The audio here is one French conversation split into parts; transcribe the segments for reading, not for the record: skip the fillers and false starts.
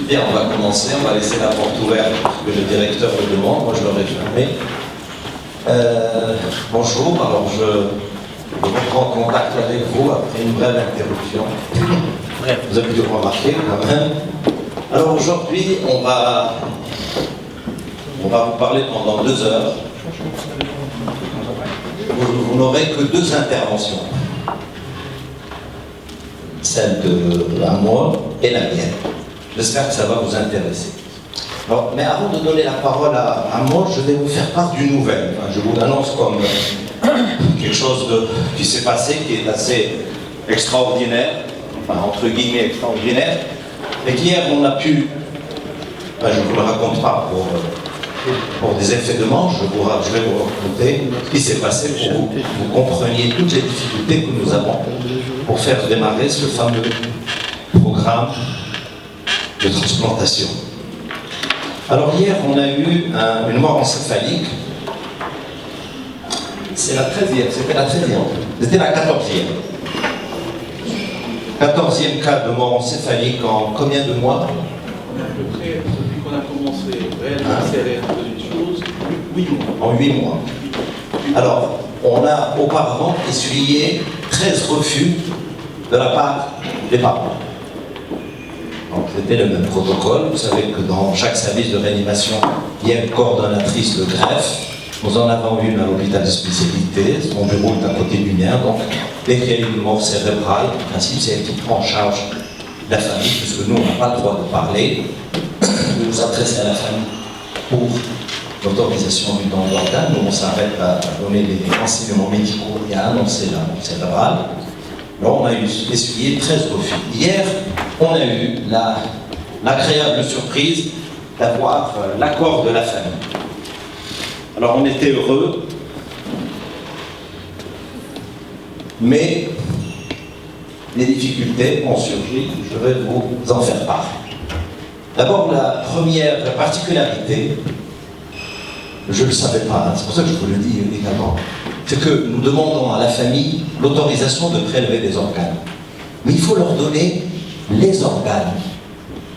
Bien, on va commencer, on va laisser la porte ouverte parce que le directeur le demande, moi je l'aurais fermé. Bonjour, alors je reprends contact avec vous après une brève interruption. Vous avez dû le remarquer quand même. Alors aujourd'hui, on va vous parler pendant 2 heures. Vous n'aurez que 2 interventions. Celle de Amor et la mienne. J'espère que ça va vous intéresser. Alors, mais avant de donner la parole à Amor, je vais vous faire part d'une nouvelle. Enfin, je vous l'annonce comme quelque chose qui s'est passé, qui est assez extraordinaire, enfin entre guillemets extraordinaire, et qu'hier on a pu, je ne vous le raconte pas pour des effets de manche, je vais vous raconter ce qui s'est passé pour que vous compreniez toutes les difficultés que nous avons pour faire démarrer ce fameux programme de transplantation. Alors hier, on a eu une mort encéphalique. C'est la 13e, c'était la 13e. C'était la 14e. 14e cas de mort encéphalique en combien de mois? À peu près, depuis qu'on a commencé réellement accélérer un peu les choses, 8 mois. En 8 mois. Alors, on a auparavant essuyé 13 refus de la part des parents. Donc c'était le même protocole. Vous savez que dans chaque service de réanimation, il y a une coordonnatrice de greffe. Nous en avons une à l'hôpital de spécialité. Son bureau est à côté du mien. Donc, dès qu'il y a une mort cérébrale, en principe, c'est elle qui prend en charge la famille, puisque nous, on n'a pas le droit de parler, de nous adresser à la famille pour l'autorisation du don d'organes. Nous, on s'arrête à donner les renseignements médicaux et à annoncer la mort cérébrale. Alors, on a essuyé 13 refus. Hier, on a eu l'agréable surprise d'avoir l'accord de la famille. Alors, on était heureux, mais les difficultés ont surgi, je vais vous en faire part. D'abord, la première particularité, je ne le savais pas, c'est pour ça que je vous le dis également, c'est que nous demandons à la famille l'autorisation de prélever des organes. Mais il faut leur donner les organes.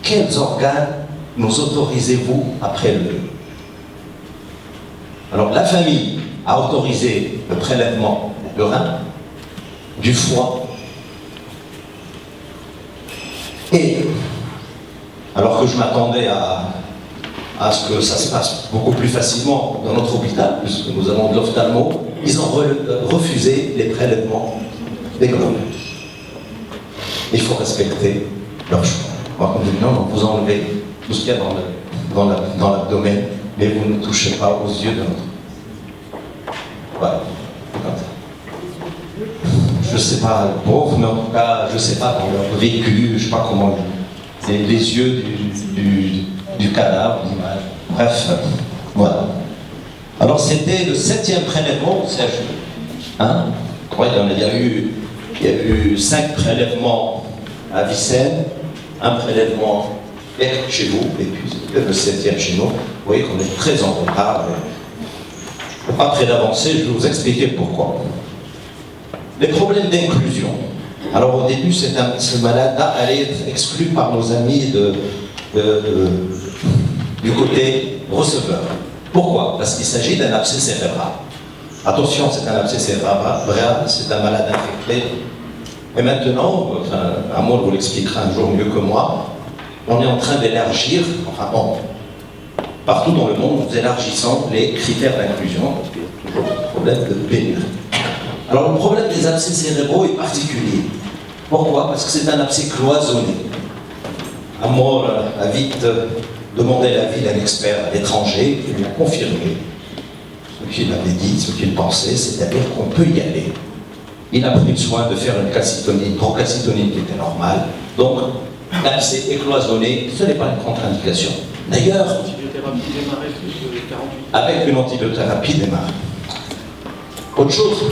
Quels organes nous autorisez-vous à prélever? Alors la famille a autorisé le prélèvement du rein, du foie, et alors que je m'attendais à ce que ça se passe beaucoup plus facilement dans notre hôpital, puisque nous avons de l'ophtalmo, ils ont refusé les prélèvements des globules. Il faut respecter leur choix. Alors on dit non, vous enlevez tout ce qu'il y a dans l'abdomen, mais vous ne touchez pas aux yeux de notre. Voilà, comme ça. Je ne sais pas, pauvre, mais en tout cas, je ne sais pas dans leur vécu, je ne sais pas comment. C'est les yeux du cadavre, l'image. Bref, voilà. Alors c'était le 7e prélèvement au CHU. Ouais, il y a eu 5 prélèvements à Vicenne, un prélèvement chez vous, et puis c'était le 7e chez nous. Vous voyez qu'on est très en retard. Pas près d'avancer, je vais vous expliquer pourquoi. Les problèmes d'inclusion. Alors au début, ce malade-là allait être exclu par nos amis du côté receveur. Pourquoi? Parce qu'il s'agit d'un abcès cérébral. Attention, c'est un abcès cérébral, c'est un malade infecté. Et maintenant, Amor vous l'expliquera un jour mieux que moi, on est en train d'élargir, partout dans le monde, nous élargissons les critères d'inclusion, parce qu'il y a toujours un problème de pénurie. Alors le problème des abcès cérébraux est particulier. Pourquoi? Parce que c'est un abcès cloisonné. Amor a vite demandé l'avis d'un expert à l'étranger qui lui a confirmé ce qu'il avait dit, ce qu'il pensait, c'est-à-dire qu'on peut y aller. Il a pris le soin de faire une calcitonine, procalcitonine qui était normale. Donc, l'abcès est cloisonné, ce n'est pas une contre-indication. D'ailleurs, avec une antibiothérapie démarrée. Autre chose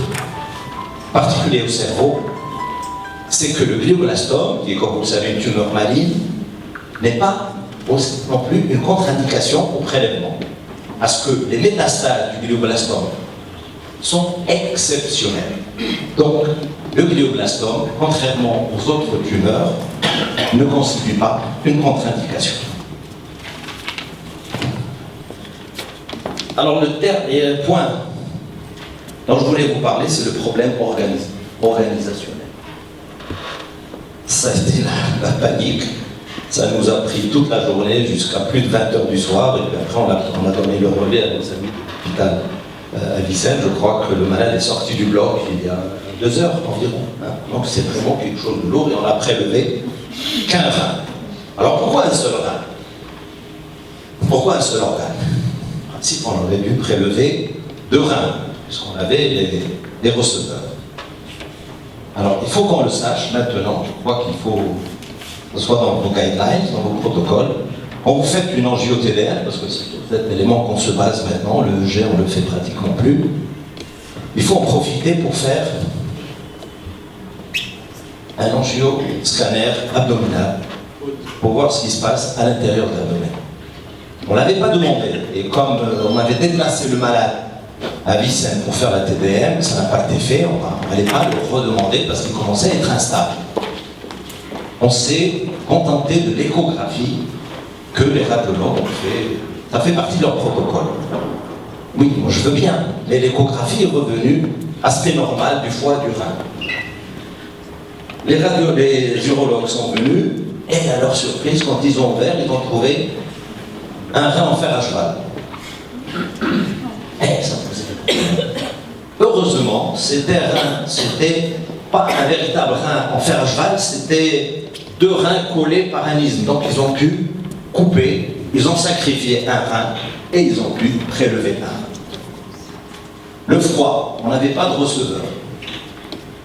particulière au cerveau, c'est que le glioblastome, qui est comme vous le savez une tumeur maligne, n'est pas non plus une contre-indication au prélèvement. Parce que les métastases du glioblastome sont exceptionnelles. Donc, le glioblastome, contrairement aux autres tumeurs, ne constitue pas une contre-indication. Alors le dernier point dont je voulais vous parler, c'est le problème organisationnel. Ça a été la panique. Ça nous a pris toute la journée jusqu'à plus de 20 heures du soir, et puis après on a donné le relais à nos amis de l'hôpital à Vicenne. Je crois que le malade est sorti du bloc il y a 2 heures environ. Donc c'est vraiment quelque chose de lourd, et on a prélevé qu'un rein. Alors pourquoi un seul rein? Pourquoi un seul organe? En principe, on aurait dû prélever 2 reins, puisqu'on avait des receveurs. Alors il faut qu'on le sache maintenant. Je crois qu'il faut que ce soit dans vos guidelines, dans vos protocoles. Quand vous faites une angio-TDR, parce que c'est cet élément qu'on se base maintenant, le EG on ne le fait pratiquement plus, il faut en profiter pour faire un angio-scanner abdominal pour voir ce qui se passe à l'intérieur de l'abdomen. On ne l'avait pas demandé, et comme on avait déplacé le malade à Vicenne pour faire la TDM, ça n'a pas été fait, on n'allait pas le redemander parce qu'il commençait à être instable. On s'est contenté de l'échographie que les radiologues ont fait. Ça fait partie de leur protocole. Oui, moi je veux bien, mais l'échographie est revenue aspect normal du foie et du rein. Les urologues sont venus, et à leur surprise, quand ils ont ouvert, ils ont trouvé un rein en fer à cheval. Et ça posait problème. Heureusement, c'était pas un véritable rein en fer à cheval, c'était 2 reins collés par un isthme. Donc ils ont pu couper, ils ont sacrifié un rein et ils ont pu prélever un rein. Le foie, on n'avait pas de receveur.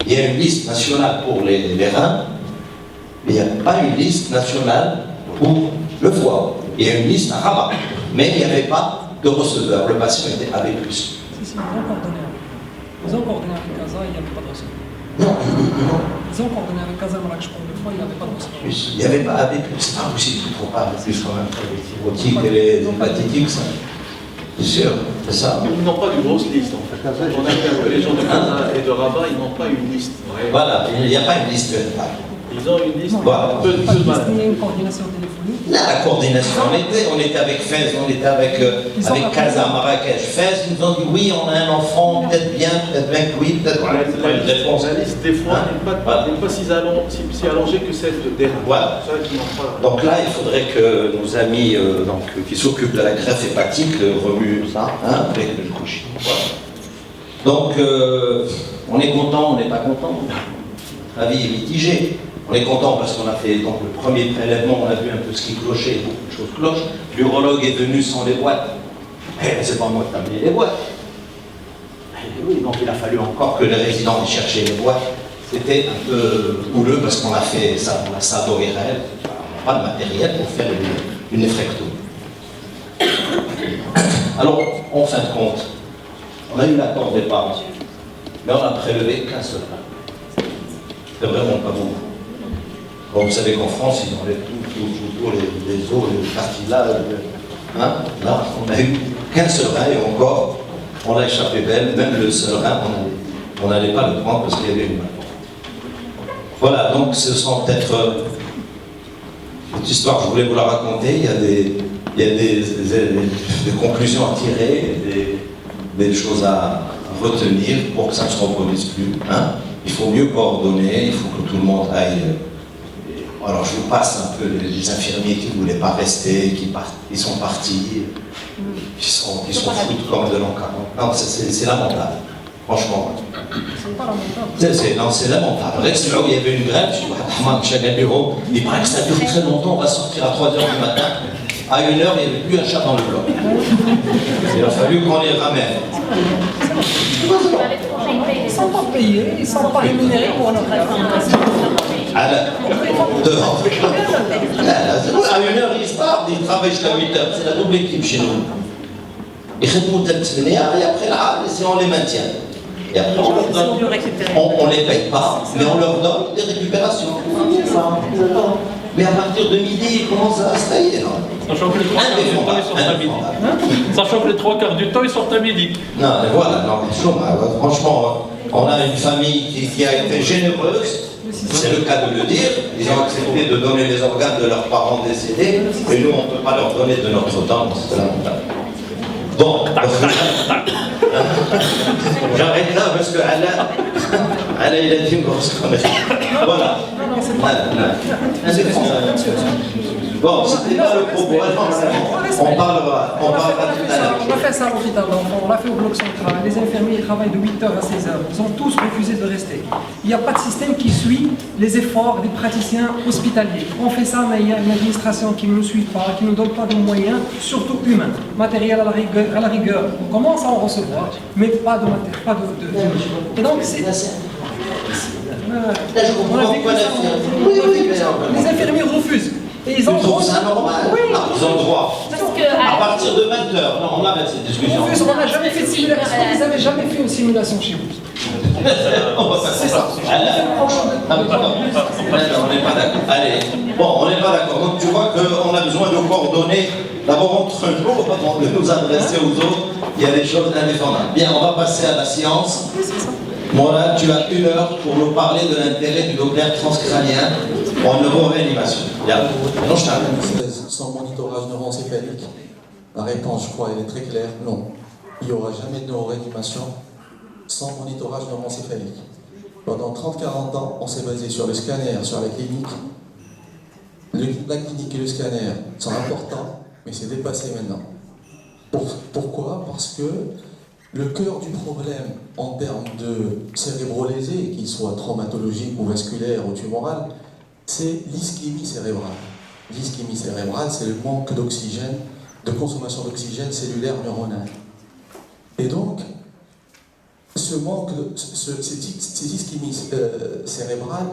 Il y a une liste nationale pour les reins, mais il n'y a pas une liste nationale pour le foie. Il y a une liste à Rabat, mais il n'y avait pas de receveur. Le patient était AB+. Si, ils ont coordonné. Ils ont coordonné avec Casa, il n'y avait pas de receveur. Non. Ils ont coordonné avec Casa, Marrakech pour le foie, il n'y avait pas de receveur. Il n'y avait pas AB+, c'est pas possible, il ne faut pas AB+, quand même, pour les cirrhotiques et les hépatitiques, ça. C'est sûr, c'est ça. Ils n'ont pas de grosse liste en fait. On a vu un peu les gens de Casa et de Rabat, ils n'ont pas une liste. Voilà, il n'y a pas une liste véritable. Ils ont une liste Voilà. peu de malades. Il y a une coordination téléphonique. Là, la coordination, on était avec Fès, on était avec Casa, Marrakech. Fès, ils nous ont dit oui, on a un enfant, peut-être bien que oui, peut-être pas une réponse. La liste des fois n'est pas si allongée que celle des reins. Voilà. Ceux qui n'ont pas. Donc là, il faudrait que nos amis qui s'occupent de la greffe hépatique remuent ça, avec le coucher. Voilà. Donc, on est content, on n'est pas content. L'avis est mitigé. On est content parce qu'on a fait donc, le premier prélèvement, on a vu un peu ce qui clochait, beaucoup de choses clochent. L'urologue est venu sans les boîtes. C'est pas moi qui ai amené les boîtes. Oui, donc il a fallu encore que les résidents aient cherché les boîtes. C'était un peu houleux parce qu'on a fait ça, on a ça d'ORL. On n'a pas de matériel pour faire une néphrectomie. Alors, en fin de compte, on a eu l'accord des parents, mais on a prélevé qu'un seul rein. C'est vraiment pas beaucoup. Bon, vous savez qu'en France, ils enlèvent tout les os, les cartilages. Là, on n'a eu qu'un seul rein et encore, on a échappé belle, même le seul rein, on n'allait pas le prendre parce qu'il y avait une main. Voilà, donc ce sont peut-être cette histoire, je voulais vous la raconter. Il y a des conclusions à tirer, des choses à retenir pour que ça ne se reproduise plus. Il faut mieux coordonner, il faut que tout le monde aille. Alors je vous passe un peu les infirmiers qui ne voulaient pas rester, qui sont partis, qui sont foutus comme de l'an 40. Non, c'est lamentable, franchement. C'est pas lamentable. Non, c'est lamentable. Là où il y avait une grève, je dis, Ahmad Chagabiro, il paraît que ça dure très longtemps, on va sortir à 3h du matin. À 1h, il n'y avait plus un chat dans le bloc. Il a fallu qu'on les ramène. Ils ne sont pas payés, ils ne sont pas rémunérés pour leur travail. Dehors. À 1h, ils partent, ils travaillent jusqu'à 8h. C'est la double équipe chez nous. Ils font et après là, on les maintient. Et après, on ne les paye pas, mais on leur donne des récupérations. Mais à partir de midi, ils commencent à se tailler. Sachant que les 3 quarts du temps, ils sortent à midi. Non, mais voilà, non, mais franchement, on a une famille qui a été généreuse. préciser. C'est le cas de le dire. Ils ont accepté de donner les organes de leurs parents décédés, et nous, on ne peut pas leur donner de notre temps. C'est lamentable. Bon, j'arrête là parce que Allah, il a dit une grosse connerie. Voilà. Non, c'est pas. C'est français. Bon, c'était pas le propos. On parlera tout à l'heure. On a fait ça à l'hôpital d'enfants, on l'a fait au bloc central. Les infirmiers ils travaillent de 8h à 16h. Ils ont tous refusé de rester. Il n'y a pas de système qui suit les efforts des praticiens hospitaliers. On fait ça, mais il y a une administration qui ne nous suit pas, qui ne nous donne pas de moyens, surtout humains. Matériel à la rigueur. On commence à en recevoir, mais pas de matériel, pas de. Et donc, c'est. Là, je comprends pourquoi les infirmiers refusent. Et ils Tu ont trouves ça normal? Oui. Ah, ils ont droit. Parce que À partir de 20h, non, on arrête cette discussion. Refusent, on n'a jamais fait de simulation. Ils n'avaient jamais fait une simulation chez vous. C'est ça. On n'est pas d'accord. Allez, bon, on n'est pas d'accord. Donc tu vois qu'on a besoin de coordonner d'abord entre nous avant de nous adresser aux autres. Il y a des choses indéfendables. Bien, on va passer à la science. Voilà, tu as 1 heure pour nous parler de l'intérêt du Doppler transcrânien en neuroréanimation. Bien, non, je t'arrête. Sans monitorage neuroencéphalique, la réponse, je crois, elle est très claire, non. Il n'y aura jamais de neuroréanimation sans monitorage neuroencéphalique. Pendant 30-40 ans, on s'est basé sur le scanner, sur la clinique. La clinique et le scanner sont importants, mais c'est dépassé maintenant. Pourquoi? Parce que le cœur du problème en termes de cérébro-lésés, qu'il soit traumatologique ou vasculaire ou tumoral, c'est l'ischémie cérébrale. L'ischémie cérébrale, c'est le manque d'oxygène, de consommation d'oxygène cellulaire neuronale. Et donc, ce manque, ces ischémies cérébrales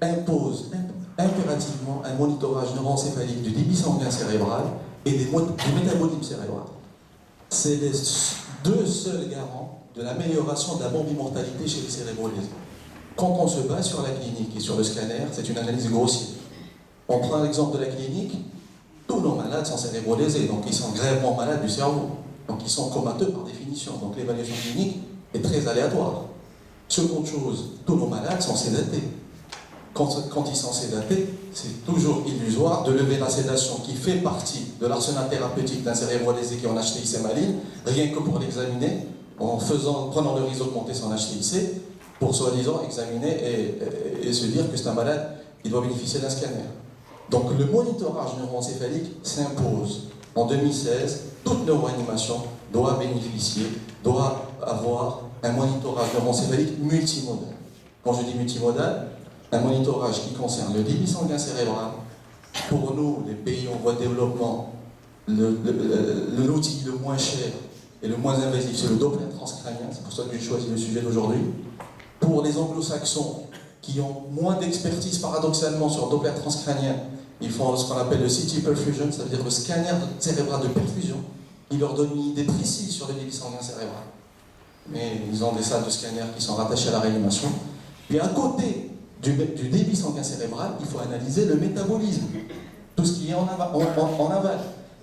imposent impérativement un monitorage neuroencéphalique du débit sanguin cérébral et du métabolisme cérébral. C'est les 2 seuls garants de l'amélioration de la morbimortalité chez les cérébrolésés. Quand on se base sur la clinique et sur le scanner, c'est une analyse grossière. On prend l'exemple de la clinique, tous nos malades sont cérébrolésés, donc ils sont grèvement malades du cerveau. Donc ils sont comateux par définition. Donc l'évaluation clinique est très aléatoire. Seconde chose, tous nos malades sont sédatés. Quand ils sont sédatés, c'est toujours illusoire de lever la sédation qui fait partie de l'arsenal thérapeutique d'un cérébrolésé qui est en HTIC maligne, rien que pour l'examiner, en prenant le risque d'augmenter son HTIC, pour soi-disant examiner et se dire que c'est un malade qui doit bénéficier d'un scanner. Donc le monitorage neuroencéphalique s'impose. En 2016, toute neuroanimation doit avoir un monitorage neuroencéphalique multimodal. Quand je dis multimodal, un monitorage qui concerne le débit sanguin cérébral. Pour nous, les pays en voie de développement, l'outil le moins cher et le moins invasif, c'est le Doppler transcrânien. C'est pour ça que j'ai choisi le sujet d'aujourd'hui. Pour les anglo-saxons qui ont moins d'expertise paradoxalement sur le Doppler transcrânien, ils font ce qu'on appelle le CT perfusion, ça veut dire le scanner cérébral de perfusion, qui leur donne une idée précise sur le débit sanguin cérébral. Mais ils ont des salles de scanner qui sont rattachées à la réanimation. Puis à côté du débit sanguin cérébral, il faut analyser le métabolisme, tout ce qui est en aval.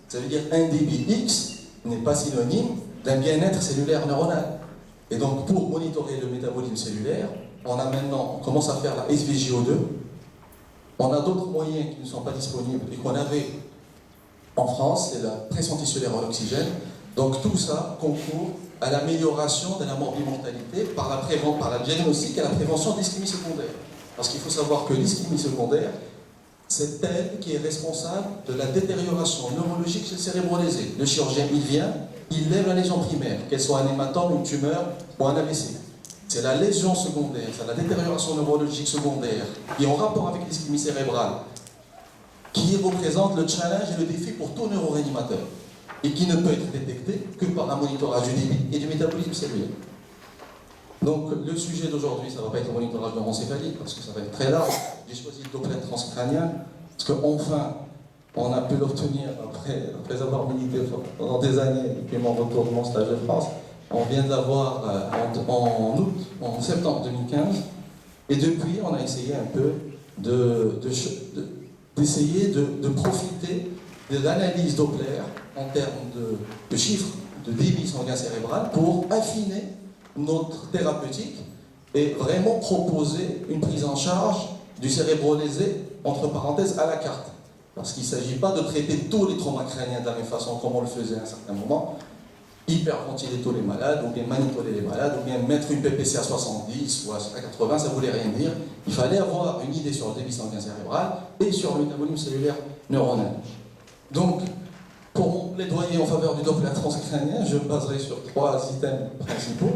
Ça veut dire un débit X n'est pas synonyme d'un bien-être cellulaire neuronal. Et donc pour monitorer le métabolisme cellulaire, on commence à faire la SVGO2. On a d'autres moyens qui ne sont pas disponibles et qu'on avait en France, c'est la pression tissulaire en oxygène. Donc tout ça concourt à l'amélioration de la morbimortalité par la diagnostic et la prévention d'ischémie secondaire. Parce qu'il faut savoir que l'ischémie secondaire, c'est elle qui est responsable de la détérioration neurologique chez le cérébrolésé. Le chirurgien, il vient, il lève la lésion primaire, qu'elle soit un hématome, une tumeur ou un AVC. C'est la lésion secondaire, c'est la détérioration neurologique secondaire qui est en rapport avec l'ischémie cérébrale, qui représente le challenge et le défi pour tout neuroréanimateur et qui ne peut être détecté que par un monitorage du débit et du métabolisme cellulaire. Donc le sujet d'aujourd'hui, ça ne va pas être le monitorage neuroencéphalique parce que ça va être très large. J'ai choisi le Doppler transcrânien parce qu'enfin, on a pu l'obtenir après avoir milité pendant des années depuis mon retour de mon stage de France. On vient de l'avoir en septembre 2015 et depuis, on a essayé un peu d'essayer de profiter de l'analyse Doppler en termes de chiffres de débit sanguin cérébral pour affiner notre thérapeutique et vraiment proposer une prise en charge du cérébro-lésé, entre parenthèses, à la carte. Parce qu'il ne s'agit pas de traiter tous les traumas crâniens de la même façon comme on le faisait à un certain moment, hyperventiler tous les malades, ou bien manipuler les malades, ou bien mettre une PPC à 70 ou à 80, ça ne voulait rien dire. Il fallait avoir une idée sur le débit sanguin cérébral et sur le métabolisme cellulaire neuronal. Donc, pour mon plaidoyer en faveur du Doppler transcrânien, je me baserai sur 3 items principaux.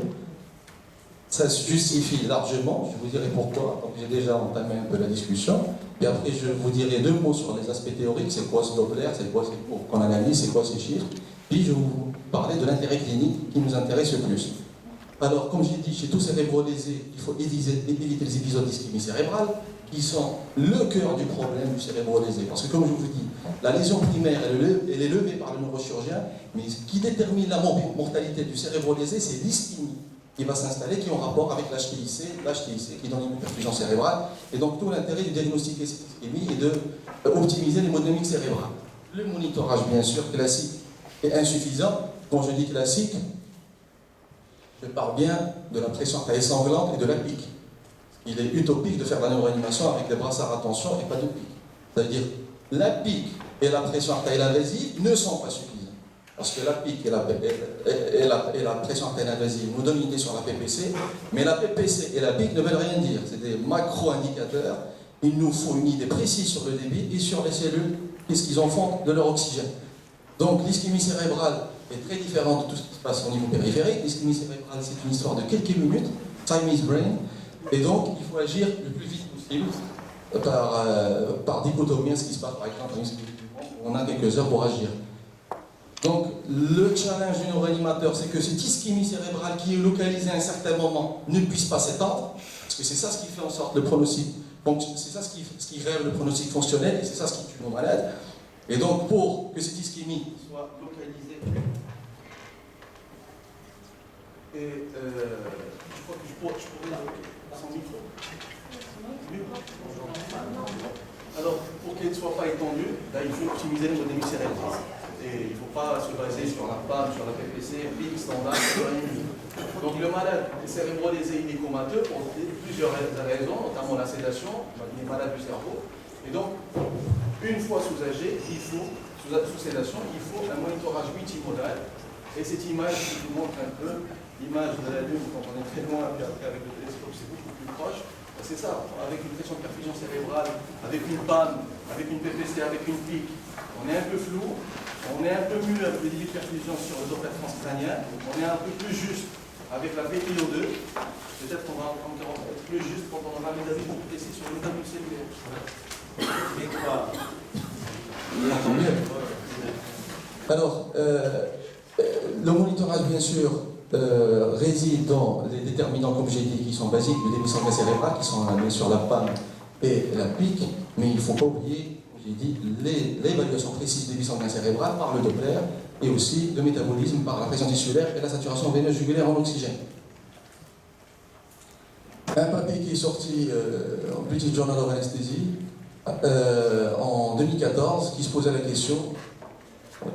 Ça se justifie largement, je vous dirai pourquoi, donc j'ai déjà entamé un peu la discussion, et après je vous dirai 2 mots sur les aspects théoriques, c'est quoi ce Doppler, c'est quoi qu'on analyse, c'est quoi ces chiffres, puis je vais vous parler de l'intérêt clinique qui nous intéresse le plus. Alors, comme j'ai dit, chez tout cérébro-lésé, il faut éviter les épisodes d'ischémie cérébrale, qui sont le cœur du problème du cérébro-lésé. Parce que, comme je vous dis, la lésion primaire, elle est levée par le neurochirurgien, mais ce qui détermine la mortalité du cérébro-lésé, c'est l'ischémie qui va s'installer, qui est en rapport avec l'HTIC qui donne une perfusion cérébrale. Et donc, tout l'intérêt du diagnostic ischémie est d'optimiser l'hémodynamique cérébrale. Le monitorage, bien sûr, classique est insuffisant. Quand je dis classique, je parle bien de la pression artérielle sanglante et de la pique. Il est utopique de faire la neuroanimation avec des brassards à tension et pas de pique. C'est-à-dire, la pique et la pression artérielle invasive ne sont pas suffisantes. Parce que la pique et la pression artérielle invasive nous donnent une idée sur la PPC, mais la PPC et la pique ne veulent rien dire. C'est des macro-indicateurs. Il nous faut une idée précise sur le débit et sur les cellules, qu'est-ce qu'ils en font de leur oxygène. Donc, l'ischémie cérébrale est très différente de tout ce qui se passe au niveau périphérique. L'ischémie cérébrale, c'est une histoire de quelques minutes, time is brain, et donc il faut agir le plus vite possible par dichotomie, ce qui se passe par exemple en ischémie cérébrale, on a quelques heures pour agir. Donc, le challenge du neuroanimateur, c'est que cette ischémie cérébrale qui est localisée à un certain moment ne puisse pas s'étendre, parce que c'est ça ce qui fait en sorte le pronostic. Donc, c'est ça ce qui grève le pronostic fonctionnel, et c'est ça ce qui tue nos malades. Et donc, pour que cette ischémie soit localisée, et je crois que je pourrais sans micro. Alors, pour qu'elle ne soit pas étendue, là, il faut optimiser l'hémodynamique cérébrale. Et il ne faut pas se baser sur la PAM, sur la PPC, pic, standard, donc le malade cérébro-lésé, il est comateux pour plusieurs raisons, notamment la sédation, il est malade du cerveau. Et donc, une fois sous-âgé, sous sédation, il faut un monitorage multimodal. Et cette image qui vous montre un peu l'image de la Lune quand on est très loin, puis après avec le télescope c'est beaucoup plus proche. C'est ça, avec une pression de perfusion cérébrale, avec une PAM, avec une PPC, avec une pique, on est un peu flou, on est un peu mieux avec le débit de perfusion sur le Doppler transcrânien, on est un peu plus juste avec la PTO2, peut-être qu'on va encore être plus juste quand on aura des avis beaucoup précis sur le métabolisme cellulaire. Mais quoi? Alors, le monitorage, bien sûr, réside dans les déterminants, comme j'ai dit, qui sont basiques du débit sanguin cérébral, qui sont bien sûr la PAM et la pique, mais il ne faut pas oublier, comme j'ai dit, l'évaluation précise du débit sanguin cérébral par le Doppler et aussi le métabolisme par la pression tissulaire et la saturation veineuse jugulaire en oxygène. Un papier qui est sorti en British Journal of Anesthesia en 2014 qui se posait la question.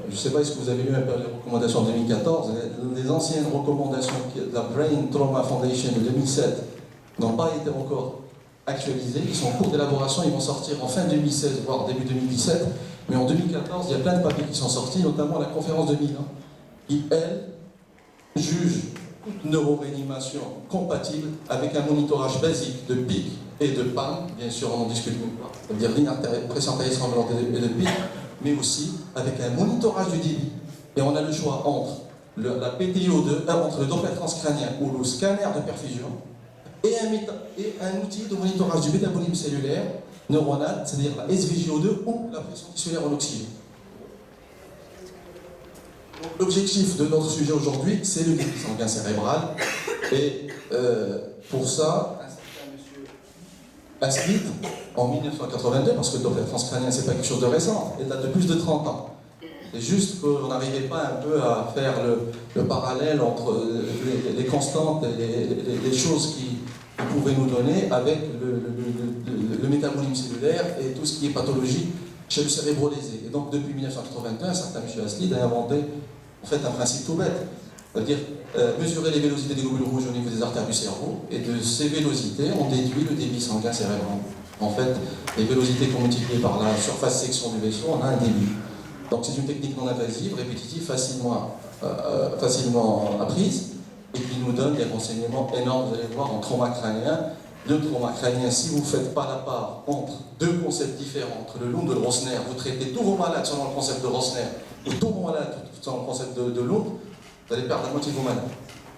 Je ne sais pas si vous avez lu un peu les recommandations de 2014. Les anciennes recommandations de la Brain Trauma Foundation de 2007 n'ont pas été encore actualisées. Ils sont en cours d'élaboration, ils vont sortir en fin 2016, voire début 2017. Mais en 2014, il y a plein de papiers qui sont sortis, notamment la conférence de Milan, qui, elle, juge toute neuroréanimation compatible avec un monitorage basique de pic et de PAM, bien sûr on en discute même pas, c'est-à-dire pression artérielle sanglante et de pic, mais aussi avec un monitorage du débit. Et on a le choix entre la PTO2, entre le Doppler transcrânien ou le scanner de perfusion, et un outil de monitorage du métabolisme cellulaire neuronal, c'est-à-dire la SVGO2 ou la pression tissulaire en oxygène. L'objectif de notre sujet aujourd'hui, c'est le débit sanguin cérébral. Et pour ça, un certain monsieur Aslit, en 1982, parce que le Doppler transcrânien, c'est pas quelque chose de récent, il date de plus de 30 ans. C'est juste qu'on n'arrivait pas un peu à faire le parallèle entre les constantes et les choses qui pouvaient nous donner avec le métabolisme cellulaire et tout ce qui est pathologie chez le cérébro-lésé. Et donc, depuis 1982, un certain M. Aslit a inventé en fait un principe tout bête. C'est-à-dire, mesurer les vélocités des globules rouges au niveau des artères du cerveau, et de ces vélocités, on déduit le débit sanguin cérébral. En fait, les vélocités qu'on multiplie par la surface section du vaisseau, on a un débit. Donc c'est une technique non invasive, répétitive, facilement apprise, et qui nous donne des renseignements énormes, vous allez voir, en trauma crânien. Le trauma crânien, si vous ne faites pas la part entre deux concepts différents, entre le Lund et le Rossner, vous traitez tous vos malades selon le concept de Rossner, ou tous vos malades selon le concept de Lund, vous allez perdre la moitié de vos malades.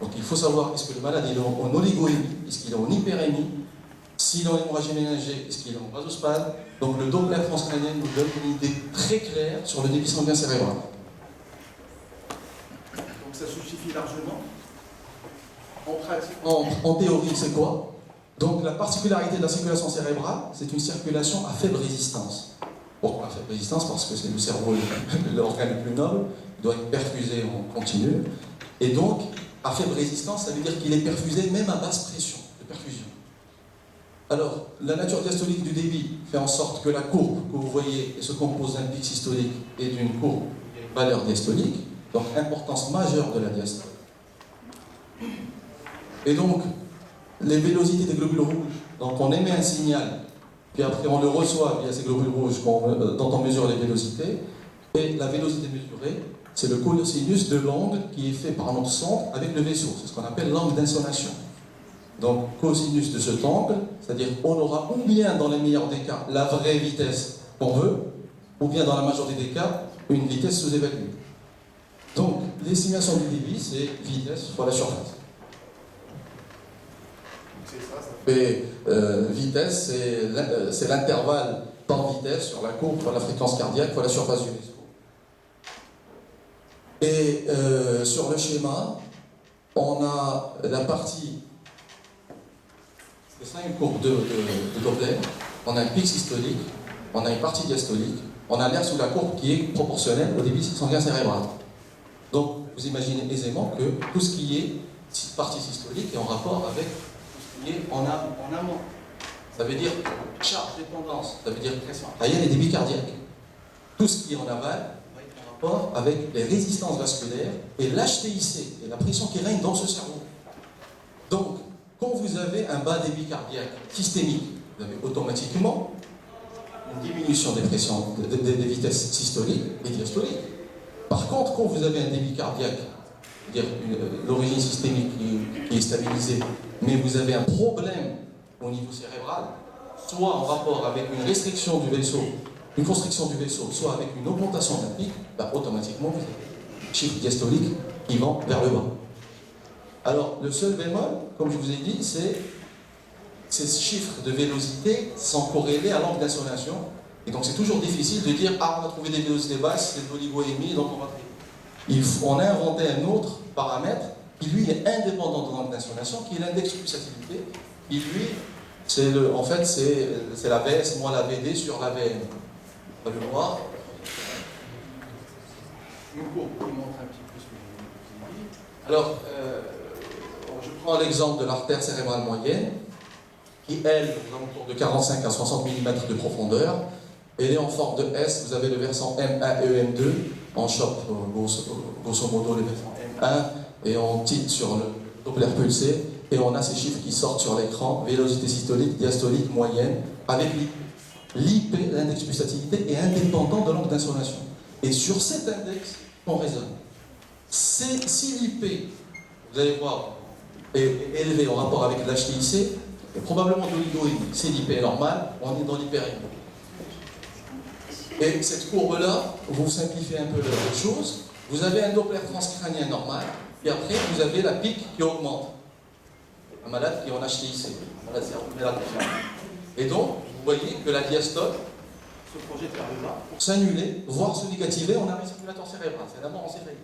Donc il faut savoir, est-ce que le malade est en oligoémie, est-ce qu'il est en hyperémie, s'il est en hémorragie méningée, est-ce qu'il est en vasospasme. Donc le Doppler transcrânien nous donne une idée très claire sur le débit sanguin cérébral. Donc ça suffit largement. En pratique. En théorie, c'est quoi? Donc la particularité de la circulation cérébrale, c'est une circulation à faible résistance. Pourquoi à faible résistance? Parce que c'est le cerveau, l'organe le plus noble, il doit être perfusé en continu. Et donc, à faible résistance, ça veut dire qu'il est perfusé même à basse pression de perfusion. Alors, la nature diastolique du débit fait en sorte que la courbe que vous voyez se compose d'un pic systolique et d'une courbe valeur diastolique, donc importance majeure de la diastole. Et donc, les vélocités des globules rouges, donc on émet un signal, puis après on le reçoit via ces globules rouges dont on mesure les vélocités, et la vélocité mesurée, c'est le cosinus de l'angle qui est fait par notre sonde avec le vaisseau, c'est ce qu'on appelle l'angle d'insonation. Donc, cosinus de cet angle, c'est-à-dire on aura ou bien dans les meilleurs des cas la vraie vitesse qu'on veut, ou bien dans la majorité des cas, une vitesse sous-évaluée. Donc, l'estimation du débit, c'est vitesse fois la surface. Et vitesse, c'est l'intervalle temps-vitesse sur la courbe fois la fréquence cardiaque fois la surface du vaisseau. Et sur le schéma, on a la partie, c'est ça une courbe de Doppler, on a un pic systolique, on a une partie diastolique, on a l'air sous la courbe qui est proportionnelle au débit sanguin cérébral. Donc vous imaginez aisément que tout ce qui est partie systolique est en rapport avec tout ce qui est en amont. Ça veut dire charge, dépendance, ça veut dire pression artérielle et débit cardiaque. Tout ce qui est en aval va être en rapport avec les résistances vasculaires et l'HTIC et la pression qui règne dans ce cerveau. Donc, quand vous avez un bas débit cardiaque systémique, vous avez automatiquement une diminution des pressions, des vitesses systoliques et diastoliques. Par contre, quand vous avez un débit cardiaque, c'est-à-dire l'origine systémique qui est stabilisée, mais vous avez un problème au niveau cérébral, soit en rapport avec une restriction du vaisseau, une constriction du vaisseau, soit avec une augmentation d'un pic, automatiquement vous avez des chiffres diastoliques qui vont vers le bas. Alors, le seul bémol, comme je vous ai dit, c'est ces chiffres de vélocité sont corrélés à l'angle d'insonation. Et donc, c'est toujours difficile de dire « Ah, on a trouvé des vélocités basses, c'est de l'oligoémie, donc on va traiter ». On a inventé un autre paramètre qui, lui, est indépendant de l'angle d'insonation, qui est l'index pulsatilité. Et lui, en fait, c'est la VS moins la VD sur la VM. On va le voir. Une courbe qui montre un petit peu ce que je vous ai dit. Alors, je prends l'exemple de l'artère cérébrale moyenne, qui, elle, aux alentours de 45 à 60 mm de profondeur. Elle est en forme de S, vous avez le versant M1 et M2, on chope grosso modo le versant M1, et on titre sur le Doppler pulsé, et on a ces chiffres qui sortent sur l'écran, vélocité systolique, diastolique, moyenne, avec l'IP, l'index pulsatilité, est indépendant de l'angle d'insonation. Et sur cet index, on raisonne. Si l'IP, vous allez voir, est élevé en rapport avec l'HTIC, et probablement de l'oligoémie. Si l'IP est normal, on est dans l'hyperémie. Et cette courbe-là, vous simplifiez un peu la chose, vous avez un Doppler transcrânien normal, et après vous avez la pique qui augmente. Un malade qui est en HTIC, un malade cérébral. Et donc, vous voyez que la diastole se projette vers le bas pour s'annuler, voire se négativer en arrêt circulatoire cérébral. C'est d'abord en céphale.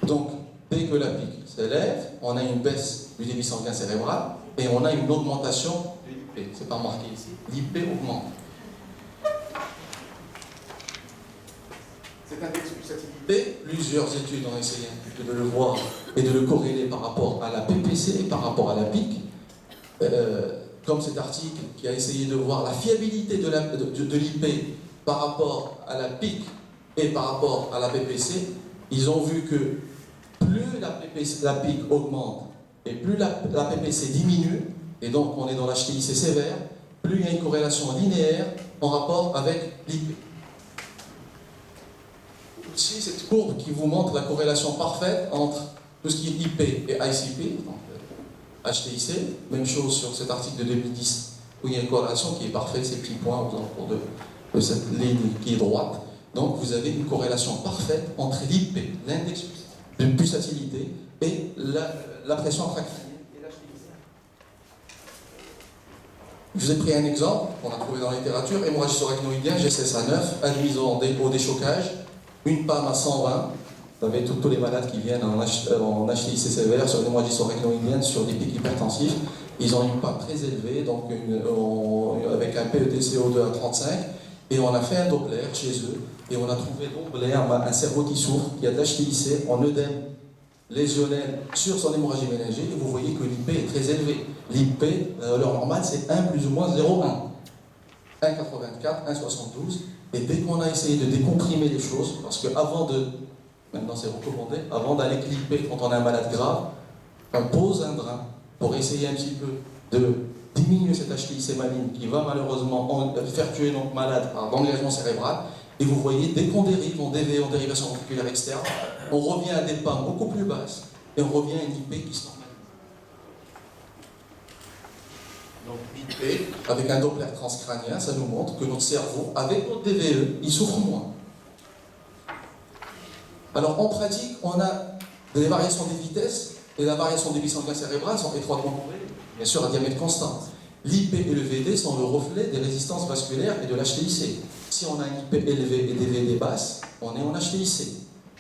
Donc, dès que la pique s'élève, on a une baisse du débit sanguin cérébral et on a une augmentation de l'IP. C'est pas marqué ici. L'IP augmente. Cet index pulsatilité, plusieurs études ont essayé de le voir et de le corréler par rapport à la PPC et par rapport à la PIC. Comme cet article qui a essayé de voir la fiabilité de l'IP par rapport à la PIC et par rapport à la PPC, ils ont vu que plus la pique augmente et plus la PPC diminue, et donc on est dans l'HTIC sévère, plus il y a une corrélation linéaire en rapport avec l'IP. Ici, cette courbe qui vous montre la corrélation parfaite entre tout ce qui est IP et ICP, donc HTIC, même chose sur cet article de 2010, où il y a une corrélation qui est parfaite, ces petits points aux alentours de cette ligne qui est droite. Donc vous avez une corrélation parfaite entre l'IP, l'index de pulsatilité, et la pression intracrânienne et l'HTIC. Je vous ai pris un exemple qu'on a trouvé dans la littérature, hémorragie thoraco-arachnoïdienne, GCSA9, admise au déchocage, une PAM à 120. Vous avez tous les malades qui viennent en HTIC sévère sur une hémorragie thoraco-arachnoïdienne, sur des pics hypertensifs. Ils ont une PAM très élevée, donc avec un PETCO2 à 35, et on a fait un Doppler chez eux, et on a trouvé d'emblée un cerveau qui souffre, qui a de l'HTIC en œdème lésionnel sur son hémorragie méningée, et vous voyez que l'IP est très élevé. L'IP, leur normale, c'est 1 plus ou moins 0,1. 1,84, 1,72, et dès qu'on a essayé de décomprimer les choses, parce que maintenant c'est recommandé, avant d'aller clipper quand on a un malade grave, on pose un drain pour essayer un petit peu de diminuer cette HTIC maligne qui va malheureusement faire tuer notre malade par engagement cérébral. Et vous voyez, dès qu'on dérive en DV, en dérivation ventriculaire externe, on revient à des PAM beaucoup plus basses et on revient à une IP qui se normalise. Donc l'IP, avec un Doppler transcrânien, ça nous montre que notre cerveau, avec notre DVE, il souffre moins. Alors en pratique, on a des variations des vitesses et la variation des puissances cérébrales sont étroitement corrélées, bien sûr à diamètre constant. L'IP et le VD sont le reflet des résistances vasculaires et de l'HTIC. Si on a un IP élevé et des VD basses, on est en HTIC.